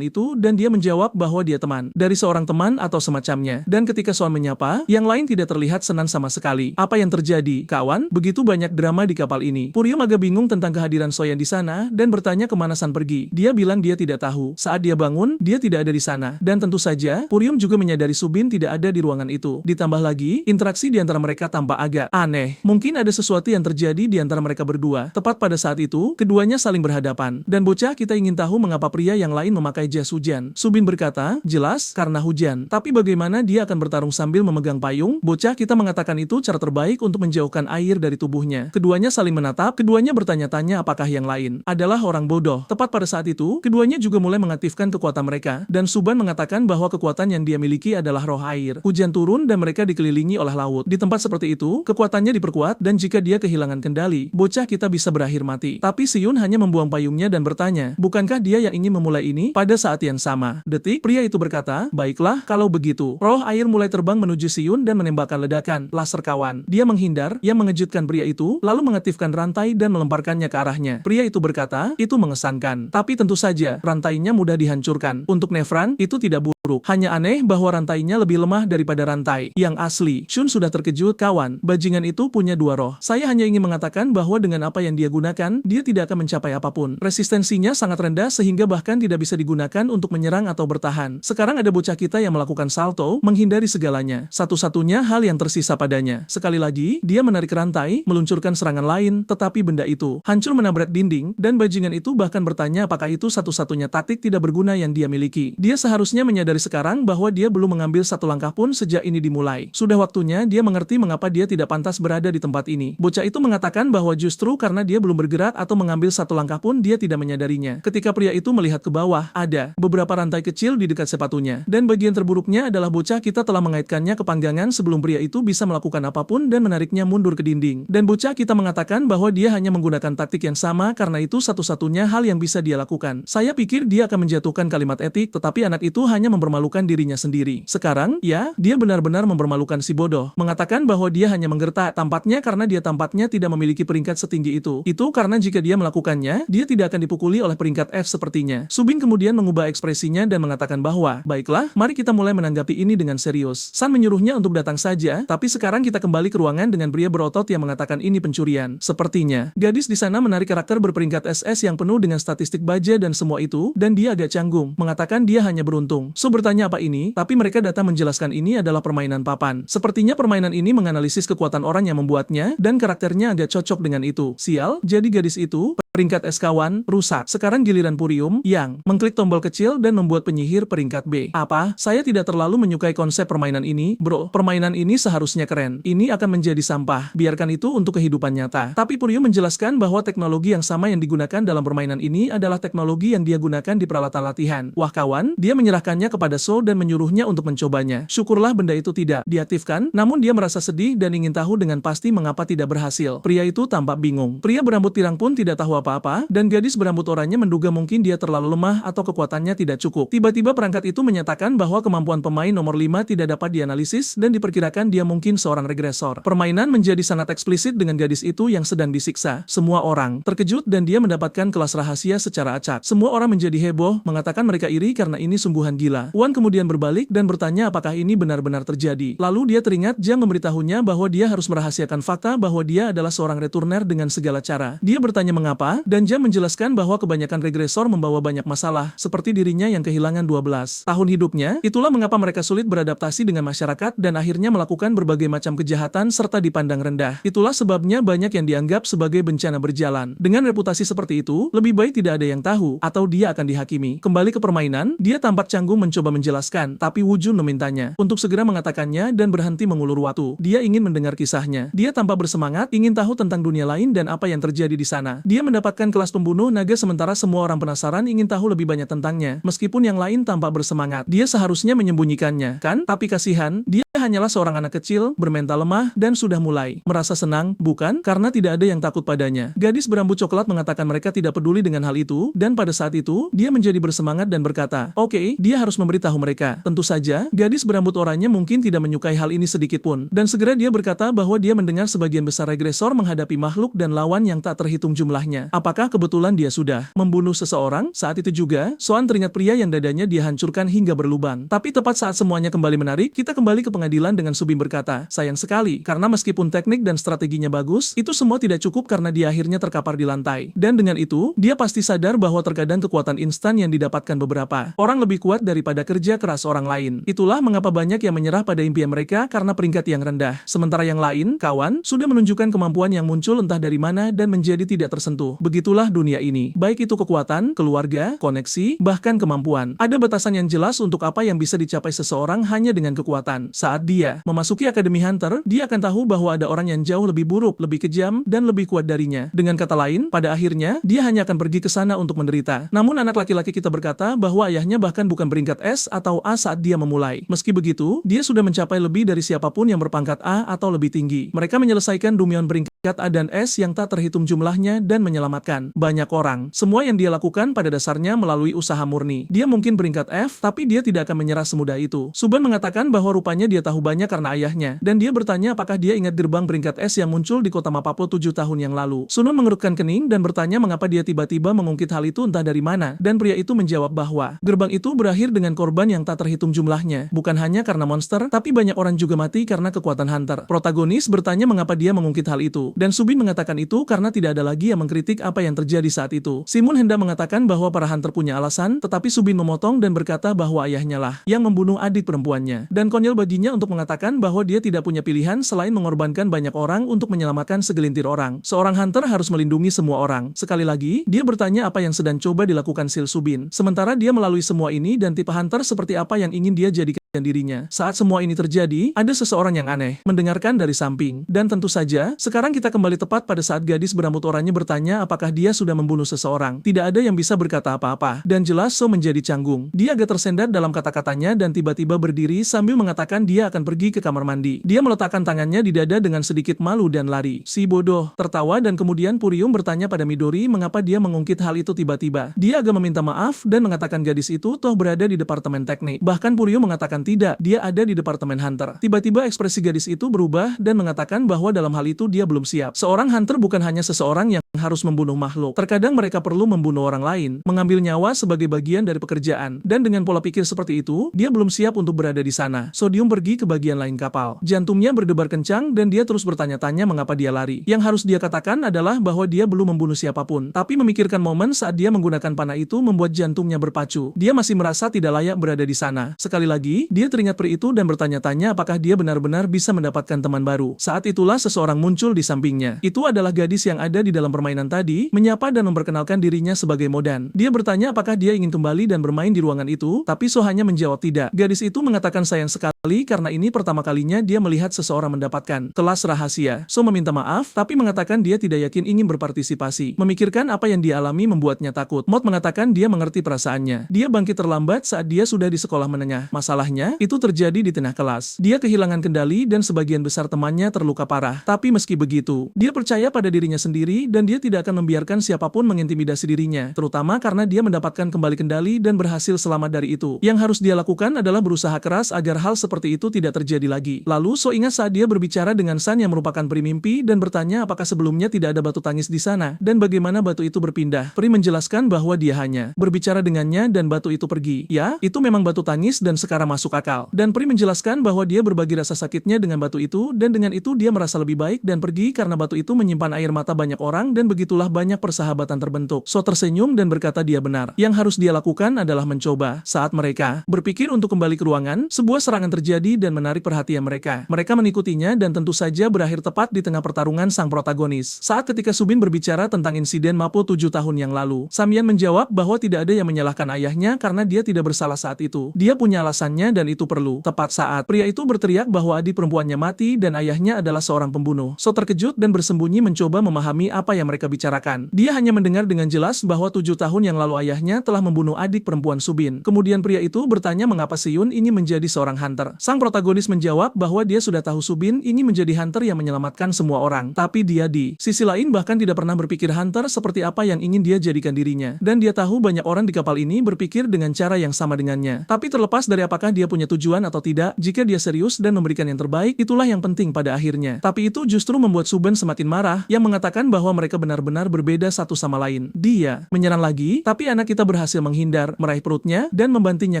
Speaker 1: itu dan dia menjawab bahwa dia teman dari seorang teman atau semacamnya. Dan ketika Soan menyapa, yang lain tidak terlihat senang sama sekali. Apa yang terjadi, kawan? Begitu banyak drama di kapal ini. Puryum agak bingung tentang kehadiran Soyan di sana dan bertanya kemana San pergi. Dia bilang dia tidak tahu. Saat dia bangun, dia tidak ada di sana. Dan tentu saja, Puryum juga menyadari Subin tidak ada di ruangan itu. Ditambah lagi, interaksi di antara mereka tampak agak aneh. Mungkin ada sesuatu yang terjadi di antara mereka berdua. Tepat pada saat itu, keduanya saling berhadapan. Dan bocah kita ingin tahu mengapa pria yang lain memakai jas hujan. Subin berkata, jelas, karena hujan. Tapi bagaimana dia akan bertarung sambil memegang payung? Bocah kita mengatakan itu cara terbaik untuk menjauhkan air dari tubuhnya. Keduanya saling menatap, keduanya bertanya-tanya apakah yang lain adalah orang bodoh. Tepat pada saat itu, keduanya juga mulai mengaktifkan kekuatan mereka. Dan Suban mengatakan bahwa kekuatan yang dia miliki adalah roh air. Hujan turun dan mereka dikelilingi oleh laut. Di tempat seperti itu, kekuatannya diperkuat dan jika dia kehilangan kendali, bocah kita bisa berakhir mati. Tapi Siun hanya membuang payungnya dan bertanya, bukankah dia yang ingin memulai ini? Pada saat yang sama, detik, pria itu berkata, baiklah, kalau begitu. Roh air mulai terbang menuju Siun dan menembakkan ledakan laser kawan. Dia menghindar, yang mengejutkan pria itu, lalu mengaktifkan rantai dan melemparkannya ke arahnya. Pria itu berkata, itu mengesankan. Tapi tentu saja, rantainya mudah dihancurkan. Untuk Nefran, itu tidak buruk. Hanya aneh bahwa rantainya lebih lemah daripada rantai yang asli. Shun sudah terkejut, kawan. Bajingan itu punya dua roh. Saya hanya ingin mengatakan bahwa dengan apa yang dia gunakan, dia tidak akan mencapai apapun. Resistensinya sangat rendah sehingga bahkan tidak bisa digunakan untuk menyerang atau bertahan. Sekarang ada bocah kita yang melakukan salto, menghindari segalanya. Satu-satunya hal yang tersisa padanya. Sekali lagi, dia menarik rantai, meluncurkan serangan lain, tetapi benda itu hancur menabrak dinding, dan bajingan itu bahkan bertanya apakah itu satu-satunya taktik tidak berguna yang dia miliki. Dia seharusnya menyadari sekarang bahwa dia belum mengambil satu langkah pun sejak ini dimulai. Sudah waktunya dia mengerti mengapa dia tidak pantas berada di tempat ini. Bocah itu mengatakan bahwa justru karena dia belum bergerak atau mengambil satu langkah pun dia tidak menyadarinya. Ketika pria itu melihat ke bawah, ada beberapa rantai kecil di dekat sepatunya. Dan bagian terburuknya adalah bocah kita telah mengaitkannya ke panggangan sebelum pria itu bisa melakukan apapun dan menariknya mundur ke dinding. Dan bocah kita mengatakan bahwa dia hanya menggunakan taktik yang sama karena itu satu-satunya hal yang bisa dia lakukan. Saya pikir dia akan menjatuhkan kalimat etik, tetapi anak itu hanya mempermalukan dirinya sendiri. Sekarang, ya, dia benar-benar mempermalukan si bodoh. Mengatakan bahwa dia hanya menggertak, tampaknya karena dia tampaknya tidak memiliki peringkat setinggi itu. Itu karena jika dia melakukannya, dia tidak akan dipukuli oleh peringkat F sepertinya. Subin kemudian mengubah ekspresinya dan mengatakan bahwa, baiklah, mari kita mulai menanggapi ini dengan serius. San menyuruhnya untuk datang saja, tapi sekarang kita kembali ke ruangan dengan pria berotot yang mengatakan ini pencurian. Sepertinya, gadis di sana menarik karakter berperingkat SS yang penuh dengan statistik baja dan semua itu, dan dia agak canggung, mengatakan dia hanya beruntung. So bertanya apa ini, tapi mereka datang menjelaskan ini adalah permainan papan. Sepertinya permainan ini menganalisis kekuatan orang yang membuatnya, dan karakternya agak cocok dengan itu. Sial, jadi gadis itu, peringkat S kawan, rusak. Sekarang giliran Puryum, yang mengklik tombol kecil dan membuat penyihir peringkat B. Apa? Saya tidak terlalu menyukai konsep permainan ini, bro. Permainan ini seharusnya keren. Ini akan menjadi sampah. Biarkan itu untuk kehidupan nyata. Tapi Puryum menjelaskan bahwa teknologi yang sama yang digunakan dalam permainan ini adalah teknologi yang dia gunakan di peralatan latihan. Wah kawan, dia menyerahkannya kepada So dan menyuruhnya untuk mencobanya. Syukurlah benda itu tidak diaktifkan, namun dia merasa sedih dan ingin tahu dengan pasti mengapa tidak berhasil. Pria itu tampak bingung. Pria berambut pirang pun tidak tahu apa-apa, dan gadis berambut oranye menduga mungkin dia terlalu lemah atau kekuatannya tidak cukup. Tiba-tiba perangkat itu menyatakan bahwa kemampuan pemain nomor 5 tidak dapat dianalisis dan diperkirakan dia mungkin seorang regresor. Permainan menjadi sangat eksplisit dengan gadis itu yang sedang disiksa. Semua orang terkejut dan dia mendapatkan kelas rahasia secara acak. Semua orang menjadi heboh, mengatakan mereka iri karena ini sungguhan gila. Wan kemudian berbalik dan bertanya apakah ini benar-benar terjadi. Lalu dia teringat Jiang memberitahunya bahwa dia harus merahasiakan fakta bahwa dia adalah seorang returner dengan segala cara. Dia bertanya mengapa, dan Jiang menjelaskan bahwa kebanyakan regresor membawa banyak masalah, seperti dirinya yang kehilangan 12 tahun hidupnya. Itulah mengapa mereka sulit beradaptasi dengan masyarakat dan akhirnya melakukan berbagai macam kejahatan serta dipandang rendah. Itulah sebabnya banyak yang dianggap sebagai bencana berjalan. Dengan reputasi seperti itu, lebih baik tidak ada yang tahu, atau dia akan dihakimi. Kembali ke permainan, dia tampak canggung mencoba menjelaskan, tapi Wu Jun memintanya untuk segera mengatakannya dan berhenti mengulur waktu. Dia ingin mendengar kisahnya. Dia tampak bersemangat, ingin tahu tentang dunia lain dan apa yang terjadi di sana. Dia mendapatkan kelas pembunuh naga sementara semua orang penasaran ingin tahu lebih banyak tentangnya. Meskipun yang lain tampak bersemangat, dia seharusnya menyembunyikannya, kan? Tapi kasihan, dia hanyalah seorang anak kecil, bermental lemah, dan sudah mulai merasa senang, bukan? Karena tidak ada yang takut padanya. Gadis berambut coklat mengatakan mereka tidak peduli dengan hal itu, dan pada saat itu, dia menjadi bersemangat dan berkata, "Oke, dia harus memberitahu mereka." Tentu saja, gadis berambut oranye mungkin tidak menyukai hal ini sedikit pun, dan segera dia berkata bahwa dia mendengar sebagian besar regresor menghadapi makhluk dan lawan yang tak terhitung jumlahnya. Apakah kebetulan dia sudah membunuh seseorang? Saat itu juga, Soan teringat pria yang dadanya dia hancurkan hingga berlubang. Tapi tepat saat semuanya kembali menarik, kita kembali ke pengadilan dengan Subin berkata, "Sayang sekali, karena meskipun teknik dan strateginya bagus, itu semua tidak cukup karena dia akhirnya terkapar di lantai. Dan dengan itu, dia pasti sadar bahwa terkadang kekuatan instan yang didapatkan beberapa orang lebih kuat daripada kerja keras orang lain. Itulah mengapa banyak yang menyerah pada impian mereka karena peringkat yang rendah. Sementara yang lain, kawan, sudah menunjukkan kemampuan yang muncul entah dari mana dan menjadi tidak tersentuh. Begitulah dunia ini. Baik itu kekuatan, keluarga, koneksi, bahkan kemampuan. Ada batasan yang jelas untuk apa yang bisa dicapai seseorang hanya dengan kekuatan. Saat dia memasuki Akademi Hunter, dia akan tahu bahwa ada orang yang jauh lebih buruk, lebih kejam, dan lebih kuat darinya. Dengan kata lain, pada akhirnya, dia hanya akan pergi ke sana untuk menderita. Namun anak laki-laki kita berkata bahwa ayahnya bahkan bukan peringkat S atau A saat dia memulai. Meski begitu, dia sudah mencapai lebih dari siapapun yang berpangkat A atau lebih tinggi. Mereka menyelesaikan Dumion peringkat A dan S yang tak terhitung jumlahnya dan menyelamatkan banyak orang. Semua yang dia lakukan pada dasarnya melalui usaha murni. Dia mungkin peringkat F, tapi dia tidak akan menyerah semudah itu. Suban mengatakan bahwa rupanya dia tahu banyak karena ayahnya, dan dia bertanya apakah dia ingat gerbang peringkat S yang muncul di kota Mapapo 7 tahun yang lalu. Sunun mengerutkan kening dan bertanya mengapa dia tiba-tiba mengungkit hal itu entah dari mana, dan pria itu menjawab bahwa gerbang itu berakhir dengan korban yang tak terhitung jumlahnya. Bukan hanya karena monster, tapi banyak orang juga mati karena kekuatan hunter. Protagonis bertanya mengapa dia mengungkit hal itu, dan Subin mengatakan itu karena tidak ada lagi yang mengkritik apa yang terjadi saat itu. Simun hendak mengatakan bahwa para hunter punya alasan, tetapi Subin memotong dan berkata bahwa ayahnya lah yang membunuh adik perempuannya, dan konyol baginya untuk mengatakan bahwa dia tidak punya pilihan selain mengorbankan banyak orang untuk menyelamatkan segelintir orang. Seorang hunter harus melindungi semua orang. Sekali lagi, dia bertanya apa yang sedang coba dilakukan Sil Subin. Sementara dia melalui semua ini dan tipe hunter seperti apa yang ingin dia jadikan dirinya. Saat semua ini terjadi, ada seseorang yang aneh, mendengarkan dari samping. Dan tentu saja, sekarang kita kembali tepat pada saat gadis berambut oranye bertanya apakah dia sudah membunuh seseorang. Tidak ada yang bisa berkata apa-apa. Dan jelas So menjadi canggung. Dia agak tersendat dalam kata-katanya dan tiba-tiba berdiri sambil mengatakan dia akan pergi ke kamar mandi. Dia meletakkan tangannya di dada dengan sedikit malu dan lari. Si bodoh tertawa dan kemudian Purium bertanya pada Midori mengapa dia mengungkit hal itu tiba-tiba. Dia agak meminta maaf dan mengatakan gadis itu toh berada di departemen teknik. Bahkan Purium mengatakan tidak, dia ada di departemen hunter. Tiba-tiba ekspresi gadis itu berubah dan mengatakan bahwa dalam hal itu dia belum siap. Seorang hunter bukan hanya seseorang yang harus membunuh makhluk. Terkadang mereka perlu membunuh orang lain, mengambil nyawa sebagai bagian dari pekerjaan. Dan dengan pola pikir seperti itu, dia belum siap untuk berada di sana. Sodium pergi ke bagian lain kapal. Jantungnya berdebar kencang dan dia terus bertanya-tanya mengapa dia lari. Yang harus dia katakan adalah bahwa dia belum membunuh siapapun. Tapi memikirkan momen saat dia menggunakan panah itu membuat jantungnya berpacu. Dia masih merasa tidak layak berada di sana. Sekali lagi, dia teringat peri itu dan bertanya-tanya apakah dia benar-benar bisa mendapatkan teman baru. Saat itulah seseorang muncul di sampingnya. Itu adalah gadis yang ada di dalam permainan tadi, menyapa dan memperkenalkan dirinya sebagai Modan. Dia bertanya apakah dia ingin kembali dan bermain di ruangan itu, tapi So hanya menjawab tidak. Gadis itu mengatakan sayang sekali karena ini pertama kalinya dia melihat seseorang mendapatkan kelas rahasia. So meminta maaf, tapi mengatakan dia tidak yakin ingin berpartisipasi. Memikirkan apa yang dia alami membuatnya takut. Mod mengatakan dia mengerti perasaannya. Dia bangkit terlambat saat dia sudah di sekolah menengah. Masalahnya, itu terjadi di tengah kelas. Dia kehilangan kendali dan sebagian besar temannya terluka parah. Tapi meski begitu, dia percaya pada dirinya sendiri dan dia dia tidak akan membiarkan siapapun mengintimidasi dirinya, terutama karena dia mendapatkan kembali kendali dan berhasil selamat dari itu. Yang harus dia lakukan adalah berusaha keras agar hal seperti itu tidak terjadi lagi. Lalu So ingat saat dia berbicara dengan San yang merupakan peri mimpi dan bertanya apakah sebelumnya tidak ada batu tangis di sana dan bagaimana batu itu berpindah. Peri menjelaskan bahwa dia hanya berbicara dengannya dan batu itu pergi. Ya, itu memang batu tangis dan sekarang masuk akal. Dan peri menjelaskan bahwa dia berbagi rasa sakitnya dengan batu itu dan dengan itu dia merasa lebih baik dan pergi karena batu itu menyimpan air mata banyak orang dan begitulah banyak persahabatan terbentuk. So tersenyum dan berkata dia benar. Yang harus dia lakukan adalah mencoba. Saat mereka berpikir untuk kembali ke ruangan, sebuah serangan terjadi dan menarik perhatian mereka. Mereka mengikutinya dan tentu saja berakhir tepat di tengah pertarungan sang protagonis. Saat ketika Subin berbicara tentang insiden Mapo 7 tahun yang lalu, Samyan menjawab bahwa tidak ada yang menyalahkan ayahnya karena dia tidak bersalah saat itu. Dia punya alasannya dan itu perlu. Tepat saat pria itu berteriak bahwa adik perempuannya mati dan ayahnya adalah seorang pembunuh. So terkejut dan bersembunyi mencoba memahami apa yang mereka bicarakan. Dia hanya mendengar dengan jelas bahwa 7 tahun yang lalu ayahnya telah membunuh adik perempuan Subin. Kemudian pria itu bertanya mengapa Seyun ingin menjadi seorang hunter. Sang protagonis menjawab bahwa dia sudah tahu Subin ingin menjadi hunter yang menyelamatkan semua orang. Tapi dia di sisi lain bahkan tidak pernah berpikir hunter seperti apa yang ingin dia jadikan dirinya. Dan dia tahu banyak orang di kapal ini berpikir dengan cara yang sama dengannya. Tapi terlepas dari apakah dia punya tujuan atau tidak, jika dia serius dan memberikan yang terbaik, itulah yang penting pada akhirnya. Tapi itu justru membuat Subin semakin marah, yang mengatakan bahwa mereka benar-benar berbeda satu sama lain. Dia menyerang lagi, tapi anak kita berhasil menghindar, meraih perutnya, dan membantingnya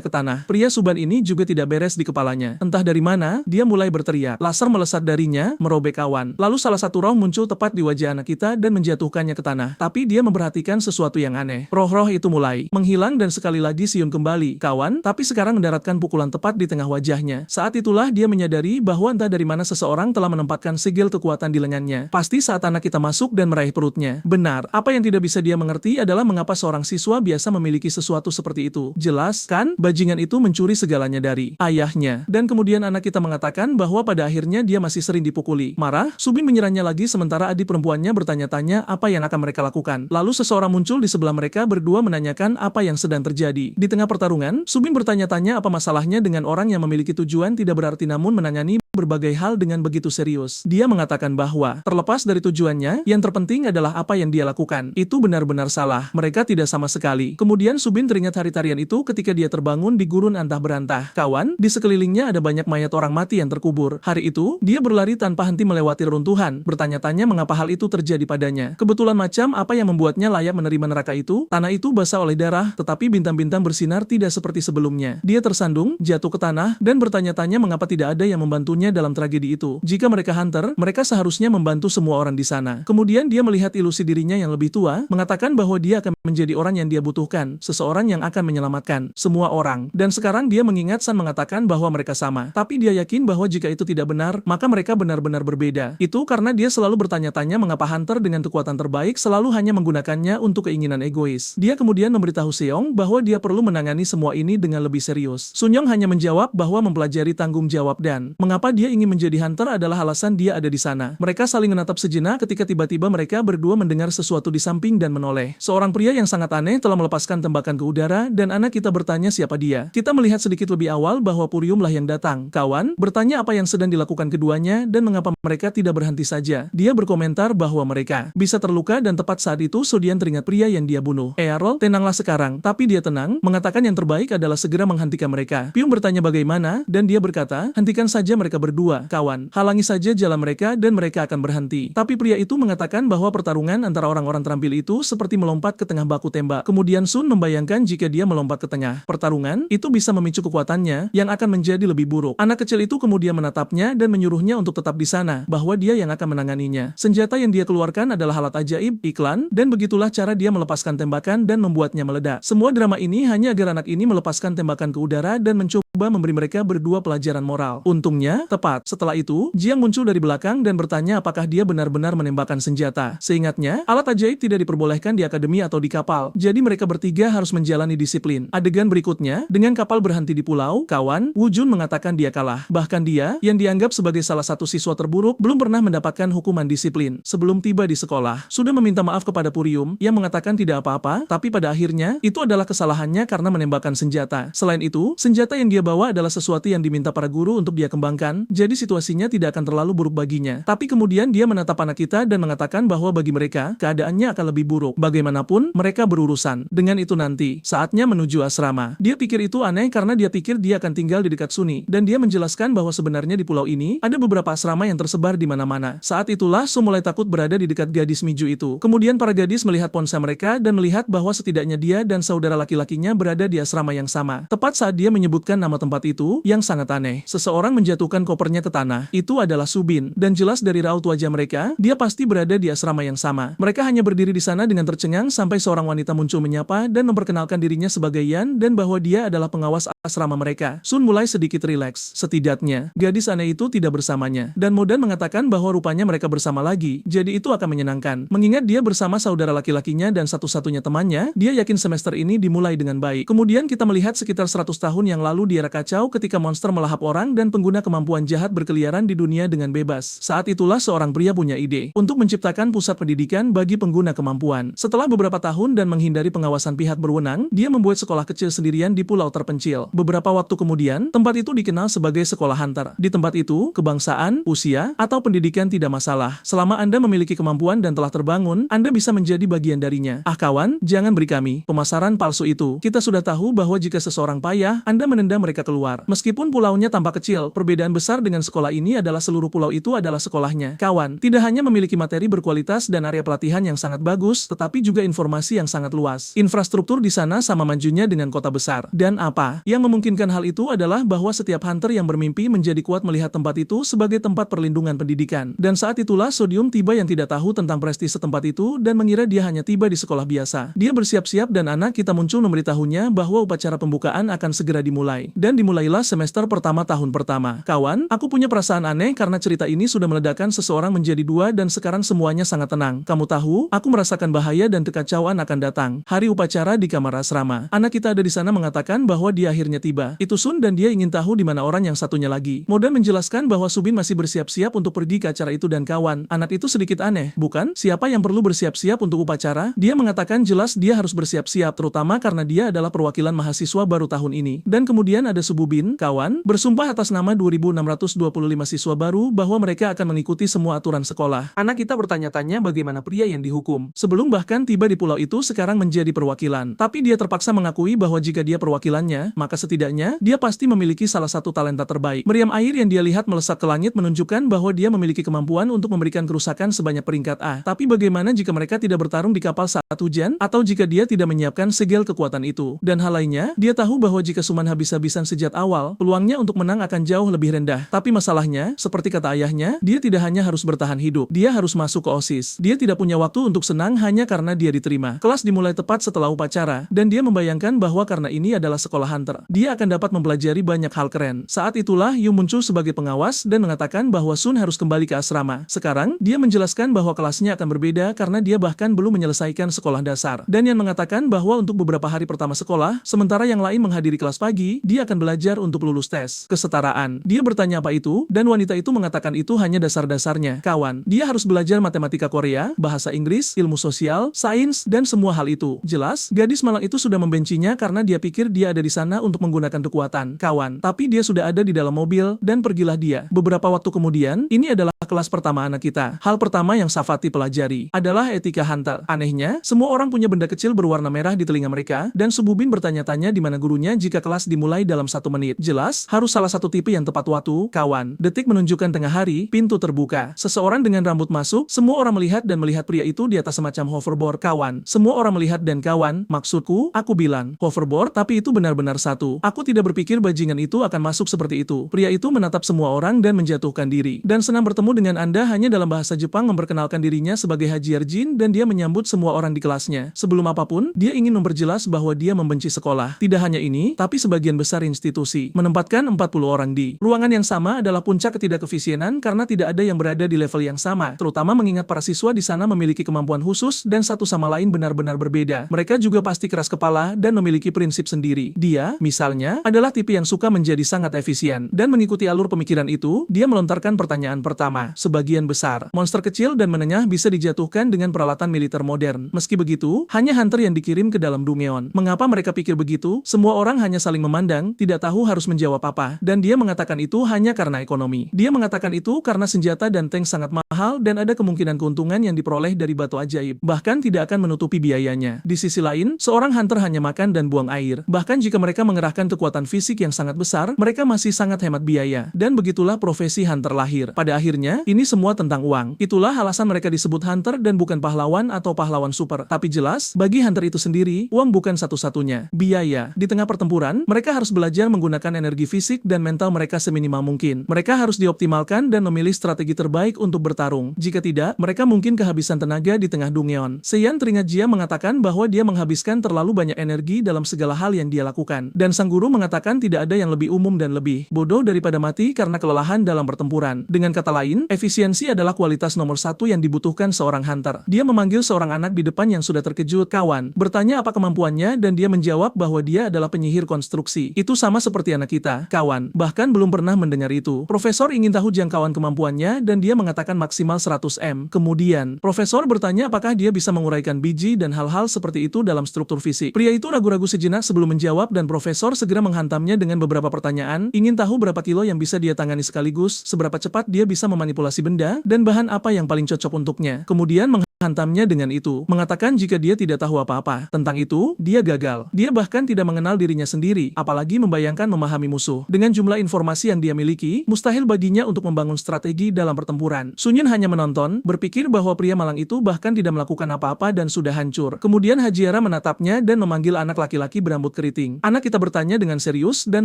Speaker 1: ke tanah. Pria Suban ini juga tidak beres di kepalanya. Entah dari mana, dia mulai berteriak. Laser melesat darinya, merobek awan. Lalu salah satu roh muncul tepat di wajah anak kita dan menjatuhkannya ke tanah. Tapi dia memperhatikan sesuatu yang aneh. Roh-roh itu mulai menghilang dan sekali lagi siun kembali. Kawan, tapi sekarang mendaratkan pukulan tepat di tengah wajahnya. Saat itulah dia menyadari bahwa entah dari mana seseorang telah menempatkan sigil kekuatan di lengannya. Pasti saat anak kita masuk dan meraih perutnya. Benar, apa yang tidak bisa dia mengerti adalah mengapa seorang siswa biasa memiliki sesuatu seperti itu. Jelas, kan? Bajingan itu mencuri segalanya dari ayahnya. Dan kemudian anak kita mengatakan bahwa pada akhirnya dia masih sering dipukuli. Marah, Subin menyerangnya lagi sementara adik perempuannya bertanya-tanya apa yang akan mereka lakukan. Lalu seseorang muncul di sebelah mereka berdua menanyakan apa yang sedang terjadi. Di tengah pertarungan, Subin bertanya-tanya apa masalahnya dengan orang yang memiliki tujuan tidak berarti namun menanyani berbagai hal dengan begitu serius. Dia mengatakan bahwa, terlepas dari tujuannya, yang terpenting adalah apa yang dia lakukan. Itu benar-benar salah. Mereka tidak sama sekali. Kemudian Subin teringat hari tarian itu ketika dia terbangun di gurun antah berantah. Kawan, di sekelilingnya ada banyak mayat orang mati yang terkubur. Hari itu, dia berlari tanpa henti melewati reruntuhan, bertanya-tanya mengapa hal itu terjadi padanya. Kebetulan macam apa yang membuatnya layak menerima neraka itu? Tanah itu basah oleh darah, tetapi bintang-bintang bersinar tidak seperti sebelumnya. Dia tersandung, jatuh ke tanah, dan bertanya-tanya mengapa tidak ada yang membantunya dalam tragedi itu. Jika mereka hunter, mereka seharusnya membantu semua orang di sana. Kemudian dia melihat ilusi dirinya yang lebih tua, mengatakan bahwa dia akan menjadi orang yang dia butuhkan, seseorang yang akan menyelamatkan semua orang. Dan sekarang dia mengingat San mengatakan bahwa mereka sama. Tapi dia yakin bahwa jika itu tidak benar, maka mereka benar-benar berbeda. Itu karena dia selalu bertanya-tanya mengapa hunter dengan kekuatan terbaik selalu hanya menggunakannya untuk keinginan egois. Dia kemudian memberitahu Seong bahwa dia perlu menangani semua ini dengan lebih serius. Sunyong hanya menjawab bahwa mempelajari tanggung jawab dan mengapa dia ingin menjadi hunter adalah alasan dia ada di sana. Mereka saling menatap sejenak ketika tiba-tiba mereka berdua mendengar sesuatu di samping dan menoleh. Seorang pria yang sangat aneh telah melepaskan tembakan ke udara dan anak kita bertanya siapa dia. Kita melihat sedikit lebih awal bahwa Puriumlah yang datang. Kawan, bertanya apa yang sedang dilakukan keduanya dan mengapa mereka tidak berhenti saja. Dia berkomentar bahwa mereka bisa terluka dan tepat saat itu Sodian teringat pria yang dia bunuh. Earl, tenanglah sekarang. Tapi dia tenang, mengatakan yang terbaik adalah segera menghentikan mereka. Pium bertanya bagaimana dan dia berkata, hentikan saja mereka berdua. Kawan, halangi saja jalan mereka dan mereka akan berhenti. Tapi pria itu mengatakan bahwa pertarungan antara orang-orang terampil itu seperti melompat ke tengah baku tembak. Kemudian Sun membayangkan jika dia melompat ke tengah pertarungan, itu bisa memicu kekuatannya yang akan menjadi lebih buruk. Anak kecil itu kemudian menatapnya dan menyuruhnya untuk tetap di sana, bahwa dia yang akan menanganinya. Senjata yang dia keluarkan adalah alat ajaib, iklan, dan begitulah cara dia melepaskan tembakan dan membuatnya meledak. Semua drama ini hanya agar anak ini melepaskan tembakan ke udara dan mencoba memberi mereka berdua pelajaran moral. Untungnya, tepat setelah itu, Jiang muncul dari belakang dan bertanya apakah dia benar-benar menembakkan senjata. Seingatnya, alat ajaib tidak diperbolehkan di akademi atau di kapal, jadi mereka bertiga harus menjalani disiplin. Adegan berikutnya, dengan kapal berhenti di pulau, kawan, Wu Jun mengatakan dia kalah. Bahkan dia, yang dianggap sebagai salah satu siswa terburuk, belum pernah mendapatkan hukuman disiplin. Sebelum tiba di sekolah, sudah meminta maaf kepada Purium, yang mengatakan tidak apa-apa, tapi pada akhirnya, itu adalah kesalahannya karena menembakkan senjata. Selain itu, senjata yang dia bawa adalah sesuatu yang diminta para guru untuk dia kembangkan, kan, jadi situasinya tidak akan terlalu buruk baginya. Tapi kemudian dia menatap anak kita dan mengatakan bahwa bagi mereka, keadaannya akan lebih buruk. Bagaimanapun, mereka berurusan. Dengan itu nanti, saatnya menuju asrama. Dia pikir itu aneh karena dia pikir dia akan tinggal di dekat Sunny. Dan dia menjelaskan bahwa sebenarnya di pulau ini, ada beberapa asrama yang tersebar di mana-mana. Saat itulah Su mulai takut berada di dekat gadis Miju itu. Kemudian para gadis melihat ponsel mereka dan melihat bahwa setidaknya dia dan saudara laki-lakinya berada di asrama yang sama. Tepat saat dia menyebutkan nama tempat itu, yang sangat aneh. Seseorang menjatuhkan kopernya ke tanah. Itu adalah Subin. Dan jelas dari raut wajah mereka, dia pasti berada di asrama yang sama. Mereka hanya berdiri di sana dengan tercengang sampai seorang wanita muncul menyapa dan memperkenalkan dirinya sebagai Yan dan bahwa dia adalah pengawas asrama mereka. Sun mulai sedikit rileks. Setidaknya, gadis aneh itu tidak bersamanya. Dan Modan mengatakan bahwa rupanya mereka bersama lagi, jadi itu akan menyenangkan. Mengingat dia bersama saudara laki-lakinya dan satu-satunya temannya, dia yakin semester ini dimulai dengan baik. Kemudian kita melihat sekitar 100 tahun yang lalu di era kacau ketika monster melahap orang dan pengguna kemampuan jahat berkeliaran di dunia dengan bebas. Saat itulah seorang pria punya ide untuk menciptakan pusat pendidikan bagi pengguna kemampuan. Setelah beberapa tahun dan menghindari pengawasan pihak berwenang, dia membuat sekolah kecil sendirian di pulau terpencil. Beberapa waktu kemudian, tempat itu dikenal sebagai sekolah hunter. Di tempat itu, kebangsaan, usia, atau pendidikan tidak masalah. Selama Anda memiliki kemampuan dan telah terbangun, Anda bisa menjadi bagian darinya. Ah kawan, jangan beri kami pemasaran palsu itu. Kita sudah tahu bahwa jika seseorang payah, Anda menendang mereka keluar. Meskipun pulaunya tampak kecil, perbedaan besar dengan sekolah ini adalah seluruh pulau itu adalah sekolahnya. Kawan, tidak hanya memiliki materi berkualitas dan area pelatihan yang sangat bagus, tetapi juga informasi yang sangat luas. Infrastruktur di sana sama majunya dengan kota besar. Dan apa yang memungkinkan hal itu adalah bahwa setiap hunter yang bermimpi menjadi kuat melihat tempat itu sebagai tempat perlindungan pendidikan. Dan saat itulah Sodium tiba yang tidak tahu tentang prestise tempat itu dan mengira dia hanya tiba di sekolah biasa. Dia bersiap-siap dan anak kita muncul memberitahunya bahwa upacara pembukaan akan segera dimulai. Dan dimulailah semester pertama tahun pertama. Kawan, aku punya perasaan aneh karena cerita ini sudah meledakkan seseorang menjadi dua dan sekarang semuanya sangat tenang. Kamu tahu, aku merasakan bahaya dan kekacauan akan datang. Hari upacara di kamar asrama. Anak kita ada di sana mengatakan bahwa dia akhirnya tiba. Itu Sun dan dia ingin tahu di mana orang yang satunya lagi. Modan menjelaskan bahwa Subin masih bersiap-siap untuk pergi ke acara itu dan kawan. Anak itu sedikit aneh, bukan? Siapa yang perlu bersiap-siap untuk upacara? Dia mengatakan jelas dia harus bersiap-siap, terutama karena dia adalah perwakilan mahasiswa baru tahun ini. Dan kemudian ada Sububin, kawan, bersumpah atas nama 2.625 siswa baru bahwa mereka akan mengikuti semua aturan sekolah. Anak kita bertanya-tanya bagaimana pria yang dihukum. Sebelum bahkan tiba di pulau itu sekarang menjadi perwakilan. Tapi dia terpaksa mengakui bahwa jika dia perwakilannya, maka setidaknya dia pasti memiliki salah satu talenta terbaik. Meriam air yang dia lihat melesat ke langit menunjukkan bahwa dia memiliki kemampuan untuk memberikan kerusakan sebanyak peringkat A. Tapi bagaimana jika mereka tidak bertarung di kapal saat hujan, atau jika dia tidak menyiapkan segel kekuatan itu? Dan hal lainnya, dia tahu bahwa jika Suman habis-habisan sejak awal, peluangnya untuk menang akan jauh lebih rendah. Tapi masalahnya, seperti kata ayahnya, dia tidak hanya harus bertahan hidup, dia harus masuk ke OSIS. Dia tidak punya waktu untuk senang hanya karena dia diterima. Kelas dimulai tepat setelah upacara, dan dia membayangkan bahwa karena ini adalah sekolah hunter, dia akan dapat mempelajari banyak hal keren. Saat itulah Yu muncul sebagai pengawas dan mengatakan bahwa Sun harus kembali ke asrama. Sekarang, dia menjelaskan bahwa kelasnya akan berbeda karena dia bahkan belum menyelesaikan sekolah dasar. Dan Yan mengatakan bahwa untuk beberapa hari pertama sekolah, sementara yang lain menghadiri kelas pagi, dia akan belajar untuk lulus tes kesetaraan. Dia bertanya apa itu, dan wanita itu mengatakan itu hanya dasar-dasarnya. Kawan, dia harus belajar matematika Korea, bahasa Inggris, ilmu sosial, sains, dan semua hal itu. Jelas, gadis malang itu sudah membencinya karena dia pikir dia ada di sana untuk menggunakan kekuatan. Kawan, tapi dia sudah ada di dalam mobil, dan pergilah dia. Beberapa waktu kemudian, ini adalah kelas pertama anak kita. Hal pertama yang Safati pelajari adalah etika hunter. Anehnya, semua orang punya benda kecil berwarna merah di telinga mereka, dan Sububin bertanya-tanya di mana gurunya jika kelas dimulai dalam 1 menit. Jelas, harus salah satu tipe yang tepat waktu. Kawan, detik menunjukkan tengah hari, pintu terbuka. Seseorang dengan rambut masuk, semua orang melihat dan melihat pria itu di atas semacam hoverboard. Kawan, semua orang melihat dan kawan, maksudku, aku bilang, hoverboard, tapi itu benar-benar satu. Aku tidak berpikir bajingan itu akan masuk seperti itu. Pria itu menatap semua orang dan menjatuhkan diri. Dan senang bertemu dengan Anda hanya dalam bahasa Jepang memperkenalkan dirinya sebagai Haji Arjin dan dia menyambut semua orang di kelasnya. Sebelum apapun, dia ingin memperjelas bahwa dia membenci sekolah. Tidak hanya ini, tapi sebagian besar institusi. Menempatkan 40 orang di ruangan yang sama adalah puncak ketidakefisienan karena tidak ada yang berada di level yang sama, terutama mengingat para siswa di sana memiliki kemampuan khusus dan satu sama lain benar-benar berbeda. Mereka juga pasti keras kepala dan memiliki prinsip sendiri. Dia, misalnya, adalah tipe yang suka menjadi sangat efisien. Dan mengikuti alur pemikiran itu, dia melontarkan pertanyaan pertama. Sebagian besar, monster kecil dan menengah bisa dijatuhkan dengan peralatan militer modern. Meski begitu, hanya hunter yang dikirim ke dalam Dungeon. Mengapa mereka pikir begitu? Semua orang hanya saling memandang, tidak tahu harus menjawab apa. Dan dia mengatakan itu hanya karena ekonomi. Dia mengatakan itu karena senjata dan tank sangat mahal dan ada kemungkinan keuntungan yang diperoleh dari batu ajaib. Bahkan tidak akan menutupi biayanya. Di sisi lain, seorang hunter hanya makan dan buang air. Bahkan jika mereka mengerahkan kekuatan fisik yang sangat besar, mereka masih sangat hemat biaya. Dan begitulah profesi hunter lahir. Pada akhirnya, ini semua tentang uang. Itulah alasan mereka disebut hunter dan bukan pahlawan atau pahlawan super. Tapi jelas, bagi hunter itu sendiri, uang bukan satu-satunya. Biaya. Di tengah pertempuran, mereka harus belajar menggunakan energi fisik dan mental mereka seminimal mungkin. Mereka harus dioptimalkan dan memilih strategi terbaik untuk bertarung. Jika tidak, mereka mungkin kehabisan tenaga di tengah Dungeon. Seiyan teringat Jia mengatakan bahwa dia menghabiskan terlalu banyak energi dalam segala hal yang dia lakukan. Dan sang guru mengatakan tidak ada yang lebih umum dan lebih bodoh daripada mati karena kelelahan dalam pertempuran. Dengan kata lain, efisiensi adalah kualitas nomor satu yang dibutuhkan seorang hunter. Dia memanggil seorang anak di depan yang sudah terkejut. Kawan, bertanya apa kemampuannya dan dia menjawab bahwa dia adalah penyihir konstruksi. Itu sama seperti anak kita, kawan. Bahkan belum pernah mendengar itu. Profesor ingin tahu jangkauan kemampuannya dan dia mengatakan maksimal 100 M. Kemudian, profesor bertanya apakah dia bisa menguraikan biji dan hal-hal seperti itu dalam struktur fisik. Pria itu ragu-ragu sejenak sebelum menjawab dan profesor segera menghantamnya dengan beberapa pertanyaan, ingin tahu berapa kilo yang bisa dia tangani sekaligus, seberapa cepat dia bisa memanipulasi benda, dan bahan apa yang paling cocok untuknya. Kemudian menghantamnya dengan itu, mengatakan jika dia tidak tahu apa-apa tentang itu, dia gagal. Dia bahkan tidak mengenal dirinya sendiri, apalagi membayangkan memahami musuh. Dengan jumlah informasi yang dia miliki, mustahil baginya untuk membangun strategi dalam pertempuran. Sun Yun hanya menonton, berpikir bahwa pria malang itu bahkan tidak melakukan apa-apa dan sudah hancur. Kemudian Hajiara menatapnya dan memanggil anak laki-laki berambut keriting. Anak kita bertanya dengan serius dan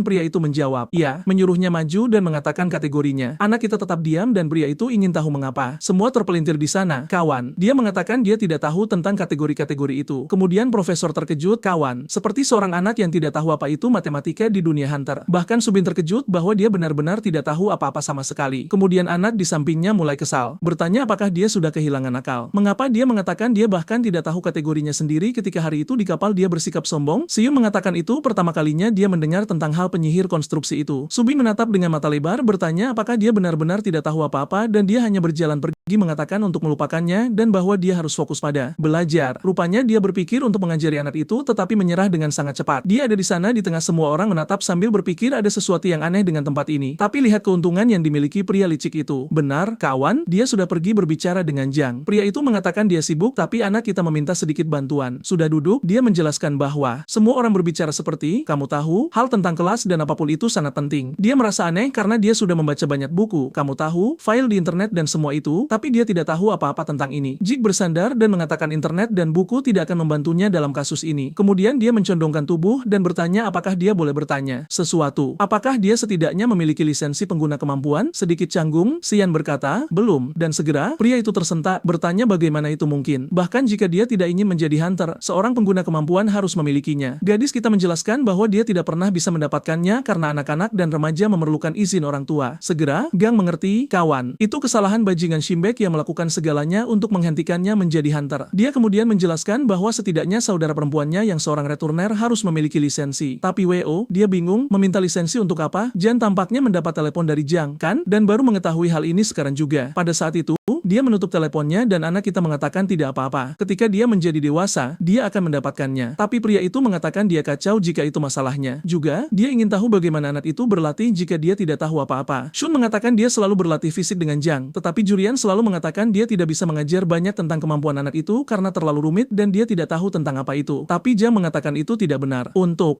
Speaker 1: pria itu menjawab, "Iya," menyuruhnya maju dan mengatakan kategorinya. Anak kita tetap diam dan pria itu ingin tahu mengapa. Semua terpelintir di sana, kawan. Dia mengatakan dia tidak tahu tentang kategori-kategori itu. Kemudian profesor terkejut, kawan. Seperti seorang anak yang tidak tahu apa itu matematika di dunia hunter. Bahkan Subin terkejut bahwa dia benar-benar tidak tahu apa-apa sama sekali. Kemudian anak di sampingnya mulai kesal. Bertanya apakah dia sudah kehilangan akal. Mengapa dia mengatakan dia bahkan tidak tahu kategorinya sendiri ketika hari itu di kapal dia bersikap sombong? Siyu mengatakan itu pertama kalinya dia mendengar tentang hal penyihir konstruksi itu. Subin menatap dengan mata lebar bertanya apakah dia benar-benar tidak tahu apa-apa dan dia hanya berjalan pergi mengatakan untuk melupakannya dan bahwa dia harus fokus pada belajar. Rupanya dia berpikir untuk mengajari anak itu tetapi menyerah dengan sangat cepat. Dia ada di sana di tengah semua orang menatap sambil berpikir ada sesuatu yang aneh dengan tempat ini. Tapi lihat keuntungan yang dimiliki pria licik itu. Benar, kawan, dia sudah pergi berbicara dengan Jang. Pria itu mengatakan dia sibuk tapi anak kita meminta sedikit bantuan. Sudah duduk, dia menjelaskan bahwa semua orang berbicara seperti, kamu tahu, hal tentang kelas dan apapun itu sangat penting. Dia merasa aneh karena dia sudah membaca banyak buku, kamu tahu, file di internet dan semua itu, tapi dia tidak tahu apa-apa tentang ini. Jig bersandar dan mengatakan internet dan buku tidak akan membantunya dalam kasus ini. Kemudian dia mencondongkan tubuh dan bertanya apakah dia boleh bertanya sesuatu. Apakah dia setidaknya memiliki lisensi pengguna kemampuan? Sedikit canggung, Sian berkata, belum. Dan segera, pria itu tersentak, bertanya bagaimana itu mungkin. Bahkan jika dia tidak ingin menjadi hunter, seorang pengguna kemampuan harus memilikinya. Gadis kita menjelaskan bahwa dia tidak pernah bisa mendapatkannya karena anak-anak dan remaja memerlukan izin orang tua. Segera, Gang mengerti, kawan. Itu kesalahan bajingan Shimbek yang melakukan segalanya untuk menghentikannya menjadi hunter. Dia kemudian menjelaskan bahwa setidaknya saudara perempuannya yang seorang returner harus memiliki lisensi. Tapi WO, dia bingung, meminta lisensi untuk apa? Jan tampaknya mendapat telepon dari Jang, kan? Dan baru mengetahui hal ini sekarang juga. Pada saat itu, dia menutup teleponnya dan anak kita mengatakan tidak apa-apa. Ketika dia menjadi dewasa, dia akan mendapatkannya. Tapi pria itu mengatakan dia kacau jika itu masalahnya. Juga, dia ingin tahu bagaimana anak itu berlatih jika dia tidak tahu apa-apa. Shun mengatakan dia selalu berlatih fisik dengan Jang, tetapi Jurian selalu mengatakan dia tidak bisa mengajar banyak tentang kemampuan anak itu karena terlalu rumit dan dia tidak tahu tentang apa itu. Tapi Jang mengatakan itu tidak benar.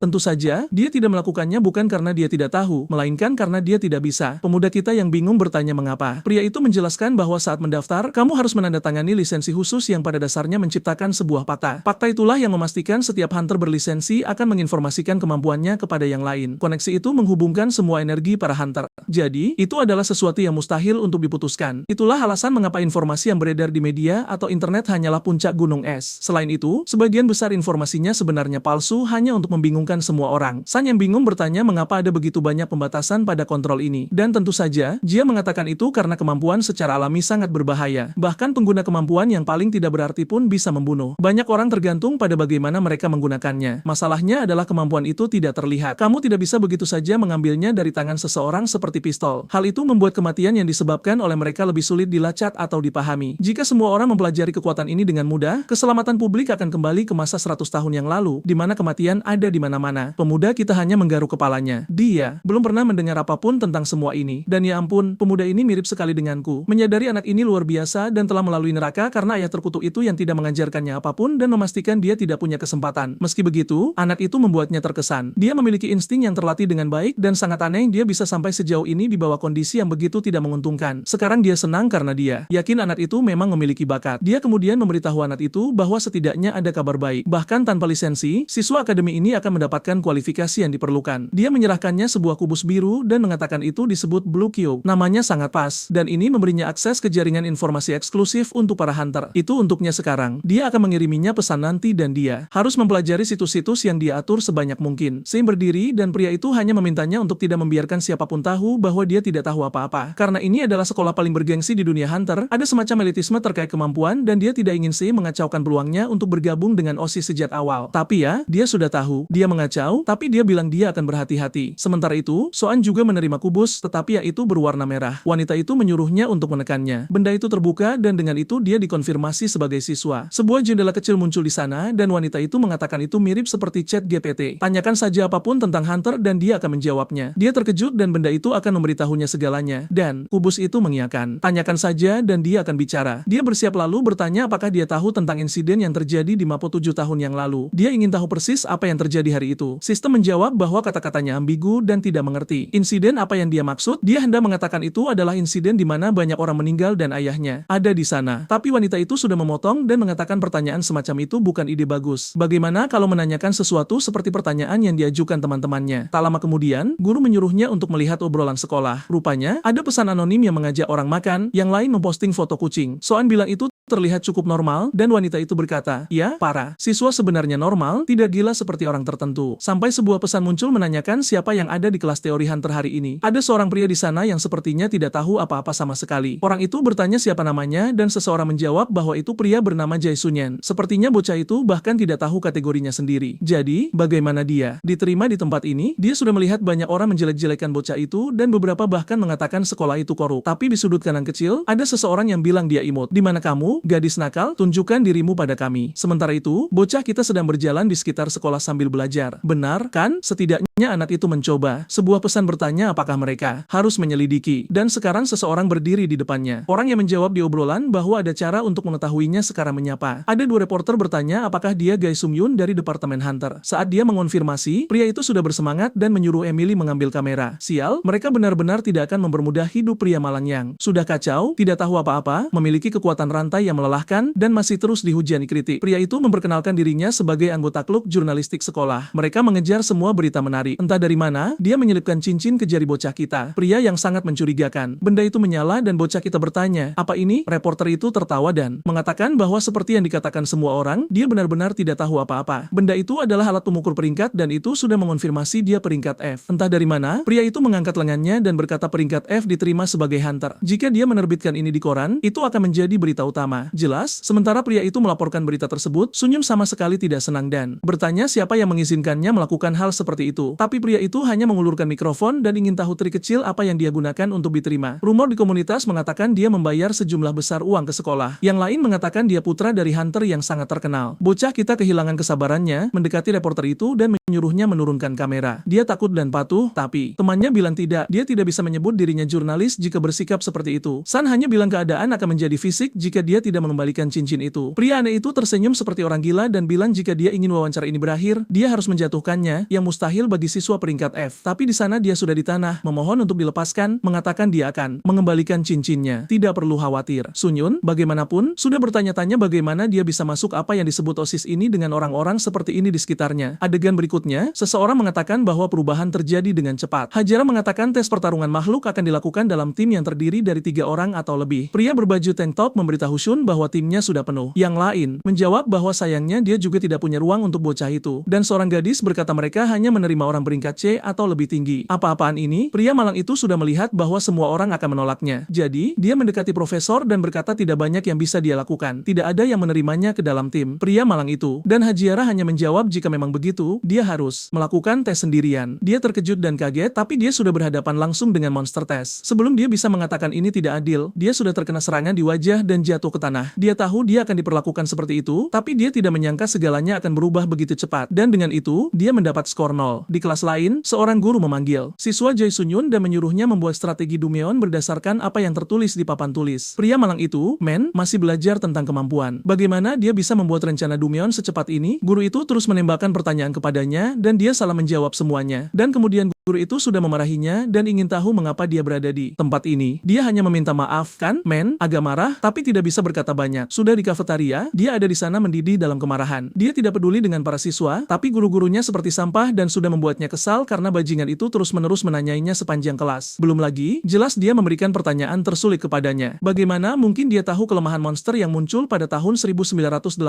Speaker 1: Tentu saja, dia tidak melakukannya bukan karena dia tidak tahu, melainkan karena dia tidak bisa. Pemuda kita yang bingung bertanya mengapa. Pria itu menjelaskan bahwa saat mendaftar, kamu harus menandatangani lisensi khusus yang pada dasarnya menciptakan sebuah fakta. Fakta itulah yang memastikan setiap hunter berlisensi akan menginformasikan kemampuannya kepada yang lain. Koneksi itu menghubungkan semua energi para hunter. Jadi, itu adalah sesuatu yang mustahil untuk diputuskan. Itulah alasan mengapa informasi yang beredar di media atau internet hanyalah puncak gunung es. Selain itu, sebagian besar informasinya sebenarnya palsu hanya untuk membingungkan semua orang. San yang bingung bertanya mengapa ada begitu banyak pembatasan pada kontrol ini. Dan tentu saja, Jia mengatakan itu karena kemampuan secara alami sangat berbahaya. berbahaya. Bahkan pengguna kemampuan yang paling tidak berarti pun bisa membunuh. Banyak orang tergantung pada bagaimana mereka menggunakannya. Masalahnya adalah kemampuan itu tidak terlihat. Kamu tidak bisa begitu saja mengambilnya dari tangan seseorang seperti pistol. Hal itu membuat kematian yang disebabkan oleh mereka lebih sulit dilacak atau dipahami. Jika semua orang mempelajari kekuatan ini dengan mudah, keselamatan publik akan kembali ke masa 100 tahun yang lalu, di mana kematian ada di mana-mana. Pemuda kita hanya menggaruk kepalanya. Dia belum pernah mendengar apapun tentang semua ini. Dan ya ampun, pemuda ini mirip sekali denganku. Menyadari anak ini luar biasa dan telah melalui neraka karena ayah terkutuk itu yang tidak mengajarkannya apapun dan memastikan dia tidak punya kesempatan. Meski begitu, anak itu membuatnya terkesan. Dia memiliki insting yang terlatih dengan baik dan sangat aneh dia bisa sampai sejauh ini di bawah kondisi yang begitu tidak menguntungkan. Sekarang dia senang karena dia yakin anak itu memang memiliki bakat. Dia kemudian memberitahu anak itu bahwa setidaknya ada kabar baik. Bahkan tanpa lisensi, siswa akademi ini akan mendapatkan kualifikasi yang diperlukan. Dia menyerahkannya sebuah kubus biru dan mengatakan itu disebut Blue Cube. Namanya sangat pas, dan ini memberinya akses ke jaringan informasi eksklusif untuk para hunter. Itu untuknya sekarang. Dia akan mengiriminya pesan nanti dan dia harus mempelajari situs-situs yang dia atur sebanyak mungkin. Sam berdiri dan pria itu hanya memintanya untuk tidak membiarkan siapapun tahu bahwa dia tidak tahu apa-apa. Karena ini adalah sekolah paling bergengsi di dunia hunter, ada semacam elitisme terkait kemampuan dan dia tidak ingin Sam mengacaukan peluangnya untuk bergabung dengan OSIS sejak awal. Tapi ya, dia sudah tahu. Dia mengacau, tapi dia bilang dia akan berhati-hati. Sementara itu, Soan juga menerima kubus, tetapi yaitu berwarna merah. Wanita itu menyuruhnya untuk menekannya. Benda itu terbuka dan dengan itu dia dikonfirmasi sebagai siswa. Sebuah jendela kecil muncul di sana dan wanita itu mengatakan itu mirip seperti chat GPT. Tanyakan saja apapun tentang Hunter dan dia akan menjawabnya. Dia terkejut dan benda itu akan memberitahunya segalanya. Dan kubus itu mengiyakan. Tanyakan saja dan dia akan bicara. Dia bersiap lalu bertanya apakah dia tahu tentang insiden yang terjadi di Mapo 7 tahun yang lalu. Dia ingin tahu persis apa yang terjadi hari itu. Sistem menjawab bahwa kata-katanya ambigu dan tidak mengerti. Insiden apa yang dia maksud? Dia hendak mengatakan itu adalah insiden di mana banyak orang meninggal dan ayahnya ada di sana. Tapi wanita itu sudah memotong dan mengatakan pertanyaan semacam itu bukan ide bagus. Bagaimana kalau menanyakan sesuatu seperti pertanyaan yang diajukan teman-temannya? Tak lama kemudian, guru menyuruhnya untuk melihat obrolan sekolah. Rupanya, ada pesan anonim yang mengajak orang makan, yang lain memposting foto kucing. Soan bilang itu terlihat cukup normal, dan wanita itu berkata, ya, parah. Siswa sebenarnya normal, tidak gila seperti orang tertentu. Sampai sebuah pesan muncul menanyakan siapa yang ada di kelas teori Hunter hari ini. Ada seorang pria di sana yang sepertinya tidak tahu apa-apa sama sekali. Orang itu bertanya siapa namanya, dan seseorang menjawab bahwa itu pria bernama Jae Sunyen. Sepertinya bocah itu bahkan tidak tahu kategorinya sendiri. Jadi, bagaimana dia diterima di tempat ini? Dia sudah melihat banyak orang menjelek-jelekan bocah itu, dan beberapa bahkan mengatakan sekolah itu korup. Tapi di sudut kanan kecil, ada seseorang yang bilang dia imut. Di mana kamu? Gadis nakal, tunjukkan dirimu pada kami. Sementara itu, bocah kita sedang berjalan di sekitar sekolah sambil belajar. Benar, kan? Setidaknya anak itu mencoba. Sebuah pesan bertanya apakah mereka harus menyelidiki. Dan sekarang seseorang berdiri di depannya. Orang yang menjawab di obrolan bahwa ada cara untuk mengetahuinya sekarang menyapa. Ada dua reporter bertanya apakah dia Gae Sung-yoon dari Departemen Hunter. Saat dia mengonfirmasi, pria itu sudah bersemangat dan menyuruh Emily mengambil kamera. Sial, mereka benar-benar tidak akan mempermudah hidup pria malang yang sudah kacau, tidak tahu apa-apa, memiliki kekuatan rantai yang melelahkan, dan masih terus dihujani kritik. Pria itu memperkenalkan dirinya sebagai anggota klub jurnalistik sekolah. Mereka mengejar semua berita menarik. Entah dari mana, dia menyelipkan cincin ke jari bocah kita. Pria yang sangat mencurigakan. Benda itu menyala dan bocah kita bertanya, apa ini? Reporter itu tertawa dan mengatakan bahwa seperti yang dikatakan semua orang, dia benar-benar tidak tahu apa-apa. Benda itu adalah alat pengukur peringkat dan itu sudah mengonfirmasi dia peringkat F. Entah dari mana, pria itu mengangkat lengannya dan berkata peringkat F diterima sebagai Hunter. Jika dia menerbitkan ini di koran, itu akan menjadi berita utama. Jelas, sementara pria itu melaporkan berita tersebut, Sunyun sama sekali tidak senang dan bertanya siapa yang mengizinkannya melakukan hal seperti itu. Tapi pria itu hanya mengulurkan mikrofon dan ingin tahu trik kecil apa yang dia gunakan untuk diterima. Rumor di komunitas mengatakan dia membayar sejumlah besar uang ke sekolah. Yang lain mengatakan dia putra dari Hunter yang sangat terkenal. Bocah kita kehilangan kesabarannya, mendekati reporter itu dan menyuruhnya menurunkan kamera. Dia takut dan patuh, tapi temannya bilang tidak. Dia tidak bisa menyebut dirinya jurnalis jika bersikap seperti itu. San hanya bilang keadaan akan menjadi fisik jika dia tidak mengembalikan cincin itu. Pria aneh itu tersenyum seperti orang gila dan bilang jika dia ingin wawancara ini berakhir, dia harus menjatuhkannya, yang mustahil bagi siswa peringkat F. Tapi di sana dia sudah di tanah, memohon untuk dilepaskan, mengatakan dia akan mengembalikan cincinnya. Tidak perlu khawatir. Sunyun, bagaimanapun, sudah bertanya-tanya bagaimana dia bisa masuk apa yang disebut OSIS ini dengan orang-orang seperti ini di sekitarnya. Adegan berikutnya, seseorang mengatakan bahwa perubahan terjadi dengan cepat. Hajara mengatakan tes pertarungan makhluk akan dilakukan dalam tim yang terdiri dari 3 orang atau lebih. Pria berbaju tank top memberitahu Shun bahwa timnya sudah penuh. Yang lain menjawab bahwa sayangnya dia juga tidak punya ruang untuk bocah itu. Dan seorang gadis berkata mereka hanya menerima orang peringkat C atau lebih tinggi. Apa-apaan ini? Pria malang itu sudah melihat bahwa semua orang akan menolaknya. Jadi, dia mendekati profesor dan berkata tidak banyak yang bisa dia lakukan. Tidak ada yang menerimanya ke dalam tim pria malang itu. Dan Hajiara hanya menjawab jika memang begitu, dia harus melakukan tes sendirian. Dia terkejut dan kaget, tapi dia sudah berhadapan langsung dengan monster tes. Sebelum dia bisa mengatakan ini tidak adil, dia sudah terkena serangan di wajah dan jatuh ke tanah. Dia tahu dia akan diperlakukan seperti itu, tapi dia tidak menyangka segalanya akan berubah begitu cepat. Dan dengan itu, dia mendapat skor 0. Di kelas lain, seorang guru memanggil siswa Jae Sunyun dan menyuruhnya membuat strategi Dumyeon berdasarkan apa yang tertulis di papan tulis. Pria malang itu, masih belajar tentang kemampuan. Bagaimana dia bisa membuat rencana Dumyeon secepat ini? Guru itu terus menembakkan pertanyaan kepadanya dan dia salah menjawab semuanya. Dan kemudian guru itu sudah memarahinya dan ingin tahu mengapa dia berada di tempat ini. Dia hanya meminta maaf, kan? Agak marah, tapi tidak bisa berkata banyak. Sudah di kafetaria, dia ada di sana mendidih dalam kemarahan. Dia tidak peduli dengan para siswa, tapi guru-gurunya seperti sampah dan sudah membuatnya kesal karena bajingan itu terus-menerus menanyainya sepanjang kelas. Belum lagi, jelas dia memberikan pertanyaan tersulit kepadanya. Bagaimana mungkin dia tahu kelemahan monster yang muncul pada tahun 1986?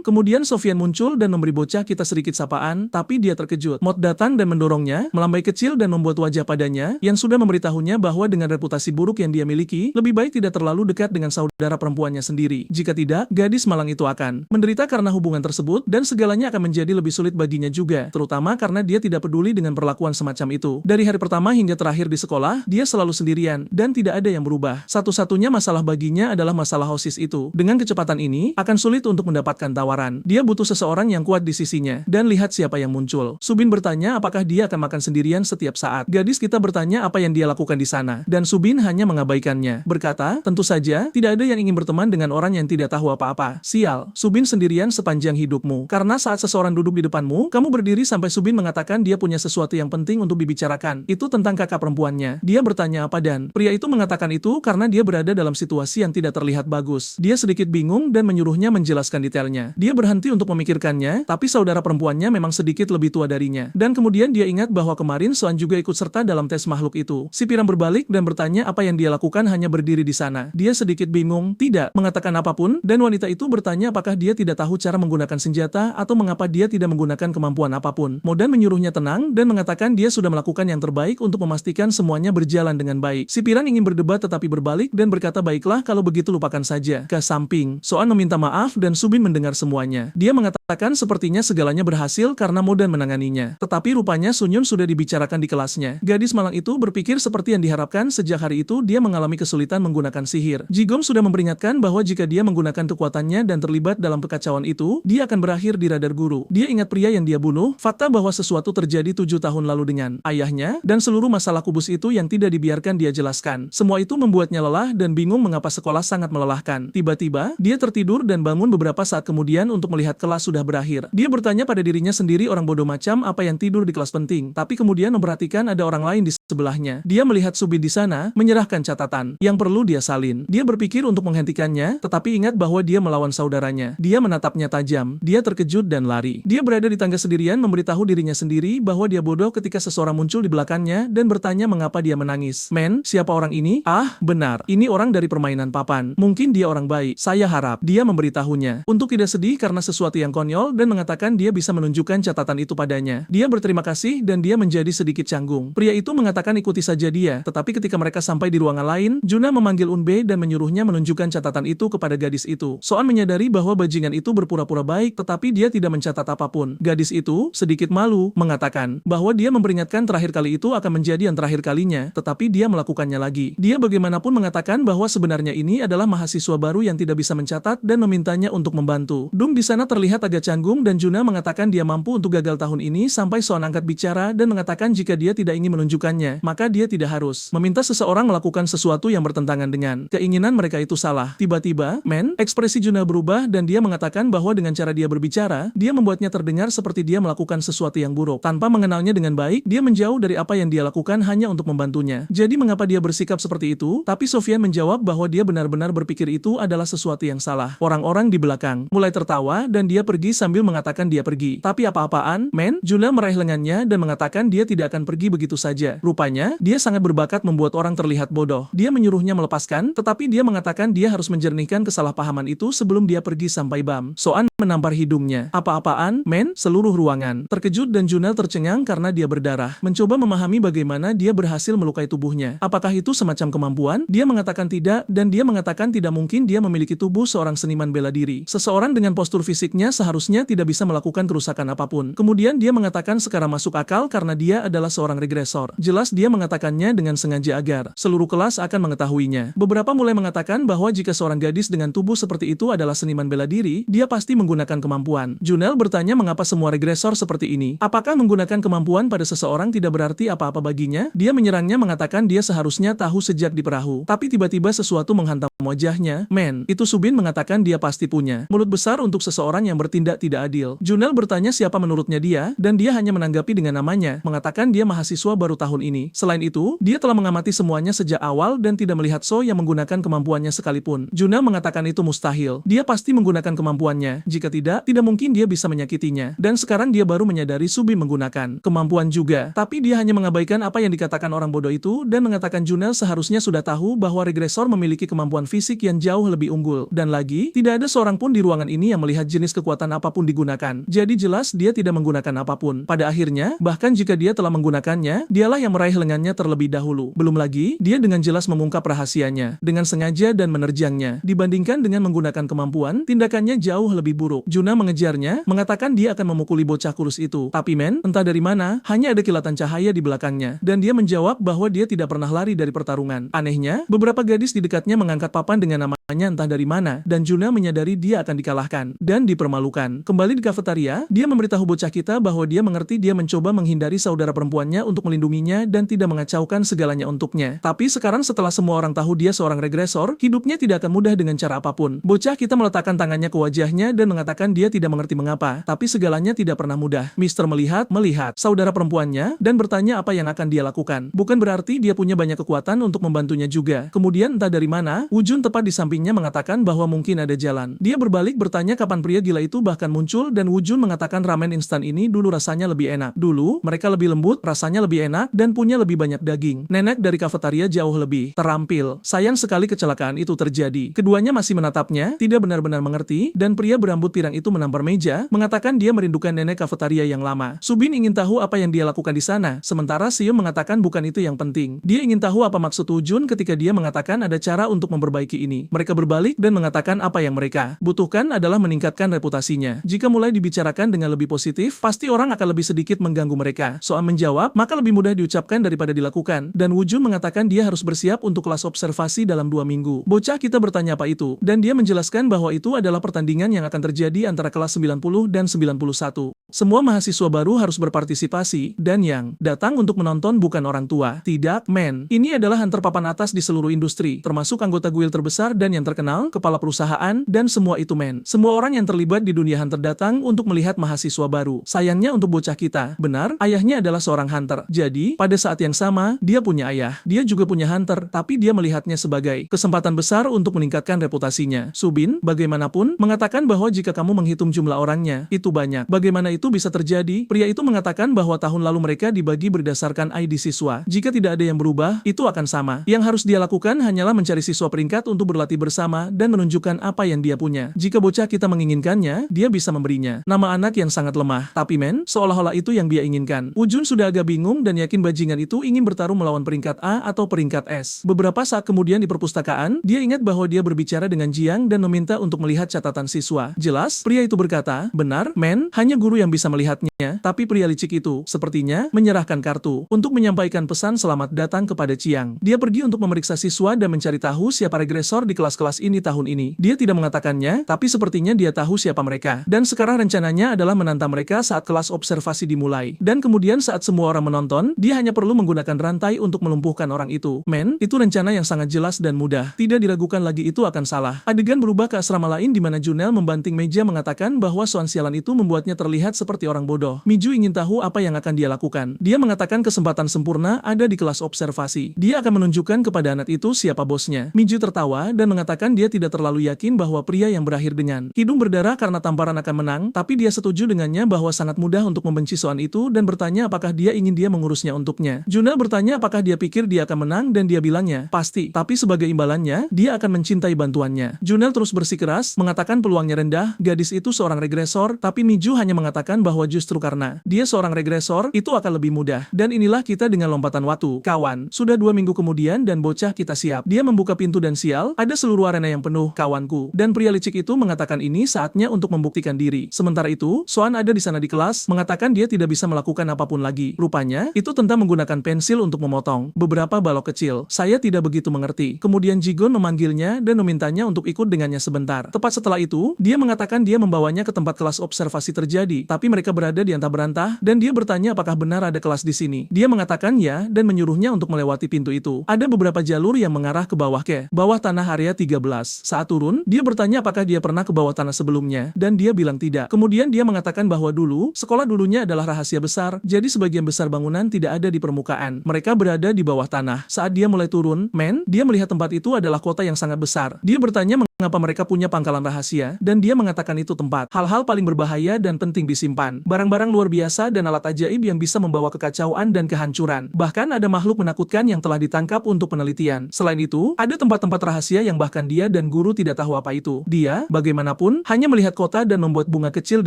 Speaker 1: Kemudian Sofyan muncul dan memberi bocah kita sedikit sapaan, tapi dia terkejut. Mod datang dan mendorongnya, melambai kecil dan membuat wajah padanya, yang sudah memberitahunya bahwa dengan reputasi buruk yang dia miliki, lebih baik tidak terlalu dekat dengan saudara perempuannya sendiri. Jika tidak, gadis malang itu akan menderita karena hubungan tersebut, dan segalanya akan menjadi lebih sulit baginya juga, terutama karena dia tidak peduli dengan perlakuan semacam itu. Dari hari pertama hingga terakhir di sekolah, dia selalu sendirian, dan tidak ada yang berubah. Satu-satunya masalah baginya adalah masalah OSIS itu. Dengan kecepatan ini, akan sulit untuk mendapatkan tawaran. Dia butuh seseorang yang kuat di sisinya, dan lihat siapa yang muncul. Subin bertanya apakah dia akan makan sendirian setiap saat. Gadis kita bertanya apa yang dia lakukan di sana, dan Subin hanya mengabaikannya. Berkata, tentu saja, tidak ada yang ingin berteman dengan orang yang tidak tahu apa-apa. Sial, Subin sendirian sepanjang hidupmu. Karena saat seseorang duduk di depanmu, kamu berdiri sampai Subin mengatakan dia punya sesuatu yang penting untuk dibicarakan. Itu tentang kakak perempuannya. Dia bertanya apa dan pria itu mengatakan itu karena dia berada dalam situasi yang tidak terlihat bagus. Dia sedikit bingung dan menyuruhnya menjelaskan detailnya. Dia berhenti untuk memikirkannya, tapi saudara perempuannya memang sedikit lebih tua darinya. Dan kemudian dia ingat bahwa kemarin Soan juga ikut serta dalam tes makhluk itu. Si Piram berbalik dan bertanya apa yang dia lakukan hanya berdiri di sana. Dia sedikit bingung, tidak mengatakan apapun, dan wanita itu bertanya apakah dia tidak tahu cara menggunakan senjata atau mengapa dia tidak menggunakan kemampuan apapun. Modan menyuruhnya tenang dan mengatakan dia sudah melakukan yang terbaik untuk memastikan semuanya berjalan dengan baik. Si Piran ingin berdebat tetapi berbalik dan berkata baiklah kalau begitu lupakan saja. Ke samping, Soan meminta maaf dan Subin mendengar semuanya. Dia mengatakan sepertinya segalanya berhasil karena Modan menanganinya. Tetapi rupanya Sunyun sudah dibicarakan di kelasnya. Gadis malang itu berpikir seperti yang diharapkan sejak hari itu dia mengalami kesulitan menggunakan sihir. Jigom sudah memperingatkan bahwa jika dia menggunakan kekuatannya dan terlibat dalam kekacauan itu, dia akan berakhir di radar guru. Dia ingat pria yang dia bunuh, fakta bahwa sesuatu terjadi 7 tahun lalu dengan ayahnya, dan seluruh masalah kubus itu yang tidak dibiarkan dia jelaskan. Semua itu membuatnya lelah dan bingung mengapa sekolah sangat melelahkan. Tiba-tiba, dia tertidur dan bangun beberapa saat kemudian untuk melihat kelas sudah berakhir. Dia bertanya pada dirinya sendiri orang bodoh macam apa yang tidur di kelas penting, tapi kemudian memperhatikan ada orang lain di sebelahnya. Dia melihat Subin di sana, menyerahkan catatan yang perlu dia salin. Dia berpikir untuk menghentikannya, tetapi ingat bahwa dia melawan saudaranya. Dia menatapnya tajam. Dia terkejut dan lari. Dia berada di tangga sendirian memberitahu dirinya sendiri bahwa dia bodoh ketika seseorang muncul di belakangnya dan bertanya mengapa dia menangis. Siapa orang ini? Ah, benar. Ini orang dari permainan papan. Mungkin dia orang baik. Saya harap. Dia memberitahunya. Untuk tidak sedih karena sesuatu yang konyol dan mengatakan dia bisa menunjukkan catatan itu padanya. Dia berterima kasih dan dia menjadi sedikit canggung. Pria itu mengatakan ikuti saja dia, tetapi ketika mereka sampai di ruangan lain, Juna memanggil Unbe dan menyuruhnya menunjukkan catatan itu kepada gadis itu. Soan menyadari bahwa bajingan itu berpura-pura baik, tetapi dia tidak mencatat apapun. Gadis itu, sedikit malu, mengatakan bahwa dia memperingatkan terakhir kali itu akan menjadi yang terakhir kalinya, tetapi dia melakukannya lagi. Dia bagaimanapun mengatakan bahwa sebenarnya ini adalah mahasiswa baru yang tidak bisa mencatat dan memintanya untuk membantu. Dum di sana terlihat agak canggung dan Juna mengatakan dia mampu untuk gagal tahun ini sampai Soan angkat bicara dan mengatakan jika dia tidak ingin menunjukkannya, maka dia tidak harus meminta seseorang melakukan sesuatu yang bertentangan dengan keinginan mereka itu salah. Tiba-tiba, ekspresi Juna berubah dan dia mengatakan bahwa dengan cara dia berbicara, dia membuatnya terdengar seperti dia melakukan sesuatu yang buruk. Tanpa mengenalnya dengan baik, dia menjauh dari apa yang dia lakukan hanya untuk membantunya. Jadi mengapa dia bersikap seperti itu? Tapi Sofyan menjawab bahwa dia benar-benar berpikir itu adalah sesuatu yang salah. Orang-orang di belakang mulai tertawa dan dia pergi sambil mengatakan dia pergi. Tapi apa-apaan, Juna meraih lengannya dan mengatakan dia tidak akan pergi begitu saja. Rupanya, dia sangat berbakat membuat orang terlihat bodoh. Dia menyuruhnya melepaskan, tetapi dia mengatakan dia harus menjernihkan kesalahpahaman itu sebelum dia pergi sampai Bam. Soan menampar hidungnya. Apa-apaan, men? Seluruh ruangan terkejut dan Junel tercengang karena dia berdarah. Mencoba memahami bagaimana dia berhasil melukai tubuhnya. Apakah itu semacam kemampuan? Dia mengatakan tidak, dan dia mengatakan tidak mungkin dia memiliki tubuh seorang seniman bela diri. Seseorang dengan postur fisiknya seharusnya tidak bisa melakukan kerusakan apapun. Kemudian dia mengatakan sekarang masuk akal karena dia adalah seorang regresor. Jelas dia mengatakannya dengan sengaja agar seluruh kelas akan mengetahuinya. Beberapa mulai mengatakan bahwa jika seorang gadis dengan tubuh seperti itu adalah seniman bela diri, dia pasti menggunakan kemampuan. Junel bertanya mengapa semua regresor seperti ini. Apakah menggunakan kemampuan pada seseorang tidak berarti apa-apa baginya? Dia menyerangnya mengatakan dia seharusnya tahu sejak di perahu. Tapi tiba-tiba sesuatu menghantam wajahnya. Men, itu Subin mengatakan dia pasti punya mulut besar untuk seseorang yang bertindak tidak adil. Junel bertanya siapa menurutnya dia, dan dia hanya menanggapi dengan namanya, mengatakan dia mahasiswa baru tahun ini. Selain itu, dia telah mengamati semuanya sejak awal dan tidak melihat So yang menggunakan kemampuannya sekalipun. Junel mengatakan itu mustahil. Dia pasti menggunakan kemampuannya. Jika tidak mungkin dia bisa menyakitinya. Dan sekarang dia baru menyadari Subin menggunakan kemampuan juga. Tapi dia hanya mengabaikan apa yang dikatakan orang bodoh itu dan mengatakan Junel seharusnya sudah tahu bahwa regresor memiliki kemampuan fisik yang jauh lebih unggul. Dan lagi, tidak ada seorang pun di ruangan ini yang melihat jenis kekuatan apapun digunakan. Jadi jelas dia tidak menggunakan apapun. Pada akhirnya, bahkan jika dia telah menggunakannya, dialah yang meraih lengannya terlebih dahulu. Belum lagi, dia dengan jelas mengungkap rahasianya, dengan sengaja dan menerjangnya. Dibandingkan dengan menggunakan kemampuan, tindakannya jauh lebih buruk. Juna mengejarnya, mengatakan dia akan memukuli bocah kurus itu. Tapi men, entah dari mana, hanya ada kilatan cahaya di belakangnya. Dan dia menjawab bahwa dia tidak pernah lari dari pertarungan. Anehnya, beberapa gadis di dekatnya mengangkat papan dengan namanya entah dari mana, dan Juna menyadari dia akan dikalahkan dan dipermalukan. Kembali di kafetaria, dia memberitahu bocah kita bahwa dia mengerti dia mencoba menghindari saudara perempuannya untuk melindunginya dan tidak mengacaukan segalanya untuknya. Tapi sekarang setelah semua orang tahu dia seorang regresor, hidupnya tidak akan mudah dengan cara apapun. Bocah kita meletakkan tangannya ke wajahnya dan mengatakan dia tidak mengerti mengapa, tapi segalanya tidak pernah mudah. Mister melihat saudara perempuannya dan bertanya apa yang akan dia lakukan. Bukan berarti dia punya banyak kekuatan untuk membantunya juga. Kemudian entah dari mana, Wujun tepat di sampingnya mengatakan bahwa mungkin ada jalan. Dia berbalik bertanya kapan pria gila itu bahkan muncul dan Wujun mengatakan ramen instan ini dulu rasanya lebih enak. Dulu, mereka lebih lembut, rasanya lebih enak, dan punya lebih banyak daging. Nenek dari kafetaria jauh lebih terampil. Sayang sekali kecelakaan itu terjadi. Keduanya masih menatapnya, tidak benar-benar mengerti, dan pria berambut pirang itu menampar meja, mengatakan dia merindukan nenek kafetaria yang lama. Subin ingin tahu apa yang dia lakukan di sana, sementara Sium mengatakan bukan itu yang penting. Dia ingin tahu apa maksud Wujun ketika dia mengatakan ada cara untuk memperbaiki ini. Mereka berbalik dan mengatakan apa yang mereka butuhkan adalah meningkatkan reputasinya. Jika mulai dibicarakan dengan lebih positif, pasti orang akan lebih sedikit mengganggu mereka. Soal menjawab, maka lebih mudah diucapkan daripada dilakukan. Dan Wujun mengatakan dia harus bersiap untuk kelas observasi dalam 2 minggu. Bocah kita bertanya apa itu, dan dia menjelaskan bahwa itu adalah pertandingan yang akan terjadi antara kelas 90 dan 91. Semua mahasiswa baru harus berpartisipasi, dan yang datang untuk menonton bukan orang tua. Tidak, men. Ini adalah hunter papan atas di seluruh industri, termasuk anggota guild terbesar dan yang terkenal, kepala perusahaan, dan semua itu men. Semua orang yang terlibat di dunia hunter datang untuk melihat mahasiswa baru. Sayangnya untuk bocah kita, benar, ayahnya adalah seorang hunter. Jadi, pada saat yang sama, dia punya ayah. Dia juga punya hunter, tapi dia melihatnya sebagai kesempatan besar untuk meningkatkan reputasinya. Subin, bagaimanapun, mengatakan bahwa jika kamu menghitung jumlah orangnya, itu banyak. Bagaimana itu bisa terjadi? Pria itu mengatakan bahwa tahun lalu mereka dibagi berdasarkan ID siswa. Jika tidak ada yang berubah, itu akan sama. Yang harus dia lakukan hanyalah mencari siswa peringkat untuk berlatih bersama dan menunjukkan apa yang dia punya. Jika bocah kita menginginkannya, dia bisa memberinya nama anak yang sangat lemah. Tapi men, seolah-olah itu yang dia inginkan. Wujun sudah agak bingung dan yakin bajingan itu ingin bertarung melawan peringkat A atau peringkat S. Beberapa saat kemudian di perpustakaan, dia ingat bahwa dia berbicara dengan Jiang dan meminta untuk melihat catatan siswa. Jelas, pria itu berkata, benar, men, hanya guru yang bisa melihatnya, tapi pria licik itu, sepertinya, menyerahkan kartu untuk menyampaikan pesan selamat datang kepada Jiang. Dia pergi untuk memeriksa siswa dan mencari tahu siapa regresor di kelas-kelas ini tahun ini. Dia tidak mengatakannya, tapi sepertinya dia tahu siapa mereka. Dan sekarang rencananya adalah menantang mereka saat kelas observasi dimulai. Dan kemudian saat semua orang menonton, dia hanya perlu menggunakan rantai untuk melumpuhkan orang itu. Men, itu rencana yang sangat jelas dan mudah. Tidak diragukan lagi itu akan salah. Adegan berubah ke asrama lain di mana Junel membanting meja mengatakan bahwa soal sialan itu membuatnya terlihat seperti orang bodoh. Miju ingin tahu apa yang akan dia lakukan. Dia mengatakan kesempatan sempurna ada di kelas observasi. Dia akan menunjukkan kepada anak itu siapa bosnya. Miju tertawa dan mengatakan dia tidak terlalu yakin bahwa pria yang berakhir dengan hidung berdarah karena tamparan akan menang, tapi dia setuju dengannya bahwa sangat mudah untuk membenci soal itu dan bertanya apakah dia ingin dia mengurusnya untuknya. Junel bertanya apakah dia pikir dia akan menang dan dia bilangnya, pasti. Tapi sebagai imbalannya, dia akan mencintai bantuannya. Junel terus bersikeras, mengatakan peluangnya rendah, gadis itu seorang regresor, tapi Miju hanya mengatakan bahwa justru karena dia seorang regresor, itu akan lebih mudah. Dan inilah kita dengan lompatan waktu. Kawan, sudah 2 minggu kemudian dan bocah kita siap. Dia membuka pintu dan sial, ada seluruh arena yang penuh, kawanku. Dan pria licik itu mengatakan ini saatnya untuk membuktikan diri. Sementara itu, Soan ada di sana di kelas, mengatakan dia tidak bisa melakukan apapun lagi. Rupanya, itu tentang menggunakan pensil untuk memotong beberapa balok kecil. Saya tidak begitu mengerti. Kemudian Jigon memanggilnya dan memintanya untuk ikut dengannya sebentar. Tepat setelah itu, dia mengatakan dia membawanya ke tempat kelas observasi terjadi, tapi mereka berada di antah-berantah, dan dia bertanya apakah benar ada kelas di sini. Dia mengatakan ya, dan menyuruhnya untuk melewati pintu itu. Ada beberapa jalur yang mengarah ke bawah tanah area 13. Saat turun, dia bertanya apakah dia pernah ke bawah tanah sebelumnya, dan dia bilang tidak. Kemudian dia mengatakan bahwa dulu, sekolah dulunya adalah rahasia besar, jadi sebagian besar bangunan tidak ada di permukaan. Mereka berada di bawah tanah. Saat dia mulai turun, dia melihat tempat itu adalah kota yang sangat besar. Dia bertanya mengapa mereka punya pangkalan rahasia, dan dia mengatakan itu tempat hal-hal paling berbahaya dan penting disimpan. Barang-barang luar biasa dan alat ajaib yang bisa membawa kekacauan dan kehancuran. Bahkan ada makhluk menakutkan yang telah ditangkap untuk penelitian. Selain itu, ada tempat-tempat rahasia yang bahkan dia dan guru tidak tahu apa itu. Dia, bagaimanapun, hanya melihat kota dan membuat bunga kecil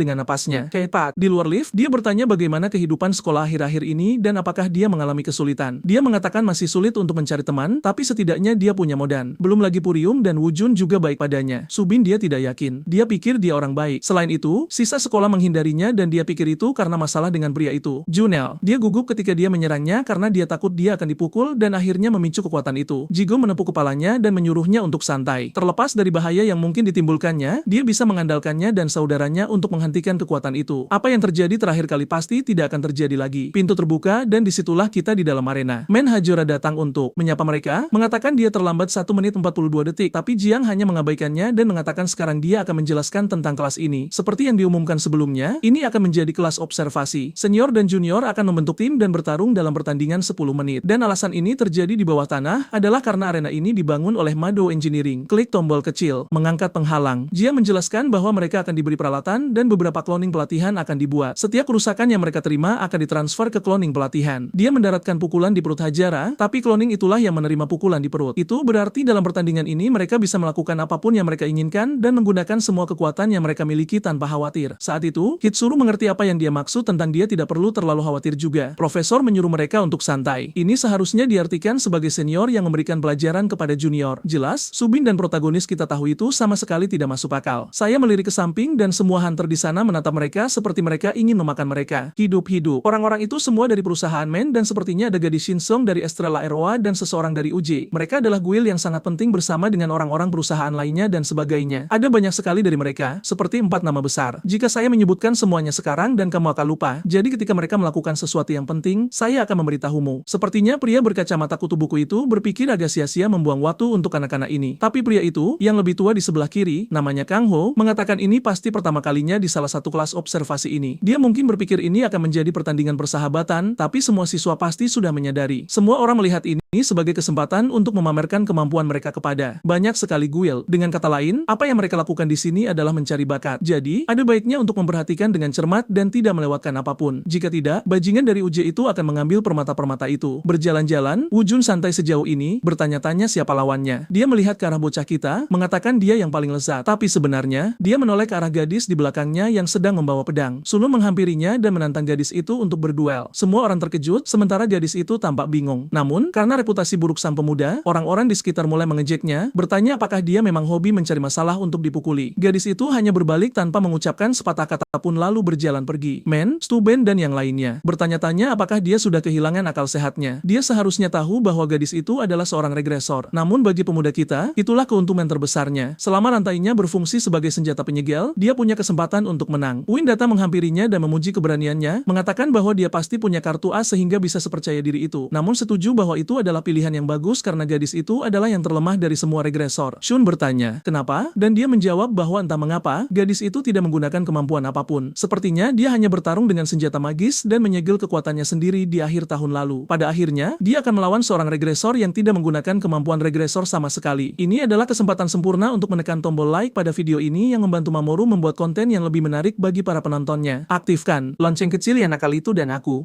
Speaker 1: dengan napasnya. Kepat, di luar lift, dia bertanya bagaimana kehidupan sekolah akhir-akhir ini dan apakah dia mengalami kesulitan. Dia mengatakan masih sulit untuk mencari teman, tapi setidaknya dia punya Modan. Belum lagi Purium dan Wujun juga baik padanya. Subin dia tidak yakin. Dia pikir dia orang baik. Selain itu, sisa sekolah menghindarinya dan dia pikir itu karena masalah dengan pria itu. Junel, dia gugup ketika dia menyerangnya karena dia takut dia akan dipukul dan akhirnya memicu kekuatan itu. Jigo menepuk kepalanya dan menyuruhnya untuk santai. Terlepas dari bahaya yang mungkin ditimbulkannya, dia bisa mengandalkannya dan saudaranya untuk menghentikan kekuatan itu. Apa yang terjadi terakhir kali pasti tidak akan terjadi lagi. Pintu terbuka dan disitulah kita di dalam arena. Hajora datang untuk menyapa mereka, mengatakan dia terlambat 1 menit 42 detik, tapi Jiang hanya mengabaikannya dan mengatakan sekarang dia akan menjelaskan tentang kelas ini. Seperti yang diumumkan sebelumnya, ini akan menjadi kelas observasi. Senior dan junior akan membentuk tim dan bertarung dalam pertandingan 10 menit. Dan alasan ini terjadi di bawah tanah adalah karena arena ini dibangun oleh Mado Engineering. Klik tombol kecil, mengangkat penghalang. Jiang menjelaskan bahwa mereka akan diberi peralatan dan beberapa cloning pelatihan akan dibuat. Setiap kerusakan yang mereka terima akan ditransfer ke cloning pelatihan. Dia mendaratkan pukulan di perut Hajara, tapi cloning itulah yang menerima pukulan di perut. Itu berarti dalam pertandingan ini mereka bisa melakukan apapun yang mereka inginkan dan menggunakan semua kekuatan yang mereka miliki tanpa khawatir. Saat itu, Hitsuru mengerti apa yang dia maksud tentang dia tidak perlu terlalu khawatir juga. Profesor menyuruh mereka untuk santai. Ini seharusnya diartikan sebagai senior yang memberikan pelajaran kepada junior. Jelas, Subin dan protagonis kita tahu itu sama sekali tidak masuk akal. Saya melirik ke samping dan semua hunter di sana menatap mereka seperti mereka ingin memakan mereka. Hidup-hidup. Orang-orang itu semua dari perusahaan Men dan sepertinya ada gadis Shinsong dari Estrella Eroa dan seseorang dari UJ. Mereka adalah guild yang sangat penting bersama dengan orang-orang perusahaan lainnya dan sebagainya. Ada banyak sekali dari mereka, seperti 4 nama besar. Jika saya menyebutkan semuanya sekarang dan kamu akan lupa, jadi ketika mereka melakukan sesuatu yang penting, saya akan memberitahumu. Sepertinya pria berkacamata kutu buku itu berpikir agak sia-sia membuang waktu untuk anak-anak ini. Tapi pria itu, yang lebih tua di sebelah kiri, namanya Kang Ho, mengatakan ini pasti pertama kalinya di salah satu kelas observasi ini. Dia mungkin berpikir ini akan menjadi pertandingan persahabatan, tapi semua siswa pasti sudah menyadari. Semua orang melihat ini sebagai kesempatan untuk memamerkan kemampuan mereka kepada banyak sekali guild. Dengan kata lain, apa yang mereka lakukan di sini adalah mencari bakat. Jadi, ada baiknya untuk memperhatikan dengan cermat dan tidak melewatkan apapun. Jika tidak, bajingan dari UJ itu akan mengambil permata-permata itu. Berjalan-jalan, Wujun santai sejauh ini, bertanya-tanya siapa lawannya. Dia melihat ke arah bocah kita, mengatakan dia yang paling lezat. Tapi sebenarnya, dia menoleh ke arah gadis di belakangnya yang sedang membawa pedang. Sulu menghampirinya dan menantang gadis itu untuk berduel. Semua orang terkejut, sementara gadis itu tampak bingung. Namun, karena reputasi buruk sang pemuda, orang-orang di sekitar mulai mengejeknya, bertanya apakah dia memang hobi mencari masalah untuk dipukuli. Gadis itu hanya berbalik tanpa mengucapkan sepatah kata pun lalu berjalan pergi. Men, Stuben dan yang lainnya bertanya-tanya apakah dia sudah kehilangan akal sehatnya. Dia seharusnya tahu bahwa gadis itu adalah seorang regresor. Namun bagi pemuda kita, itulah keuntungan terbesarnya. Selama rantainya berfungsi sebagai senjata penyegel, dia punya kesempatan untuk menang. Win datang menghampirinya dan memuji keberaniannya, mengatakan bahwa dia pasti punya kartu A sehingga bisa sepercaya diri itu. Namun setuju bahwa itu adalah pilihan yang bagus karena gadis itu adalah yang terlemah dari semua regresor. Shun bertanya, kenapa? Dan dia menjawab bahwa entah mengapa, gadis itu tidak menggunakan kemampuan apapun. Sepertinya dia hanya bertarung dengan senjata magis dan menyegel kekuatannya sendiri di akhir tahun lalu. Pada akhirnya, dia akan melawan seorang regresor yang tidak menggunakan kemampuan regresor sama sekali. Ini adalah kesempatan sempurna untuk menekan tombol like pada video ini yang membantu Mamoru membuat konten yang lebih menarik bagi para penontonnya. Aktifkan lonceng kecil yang nakal itu dan aku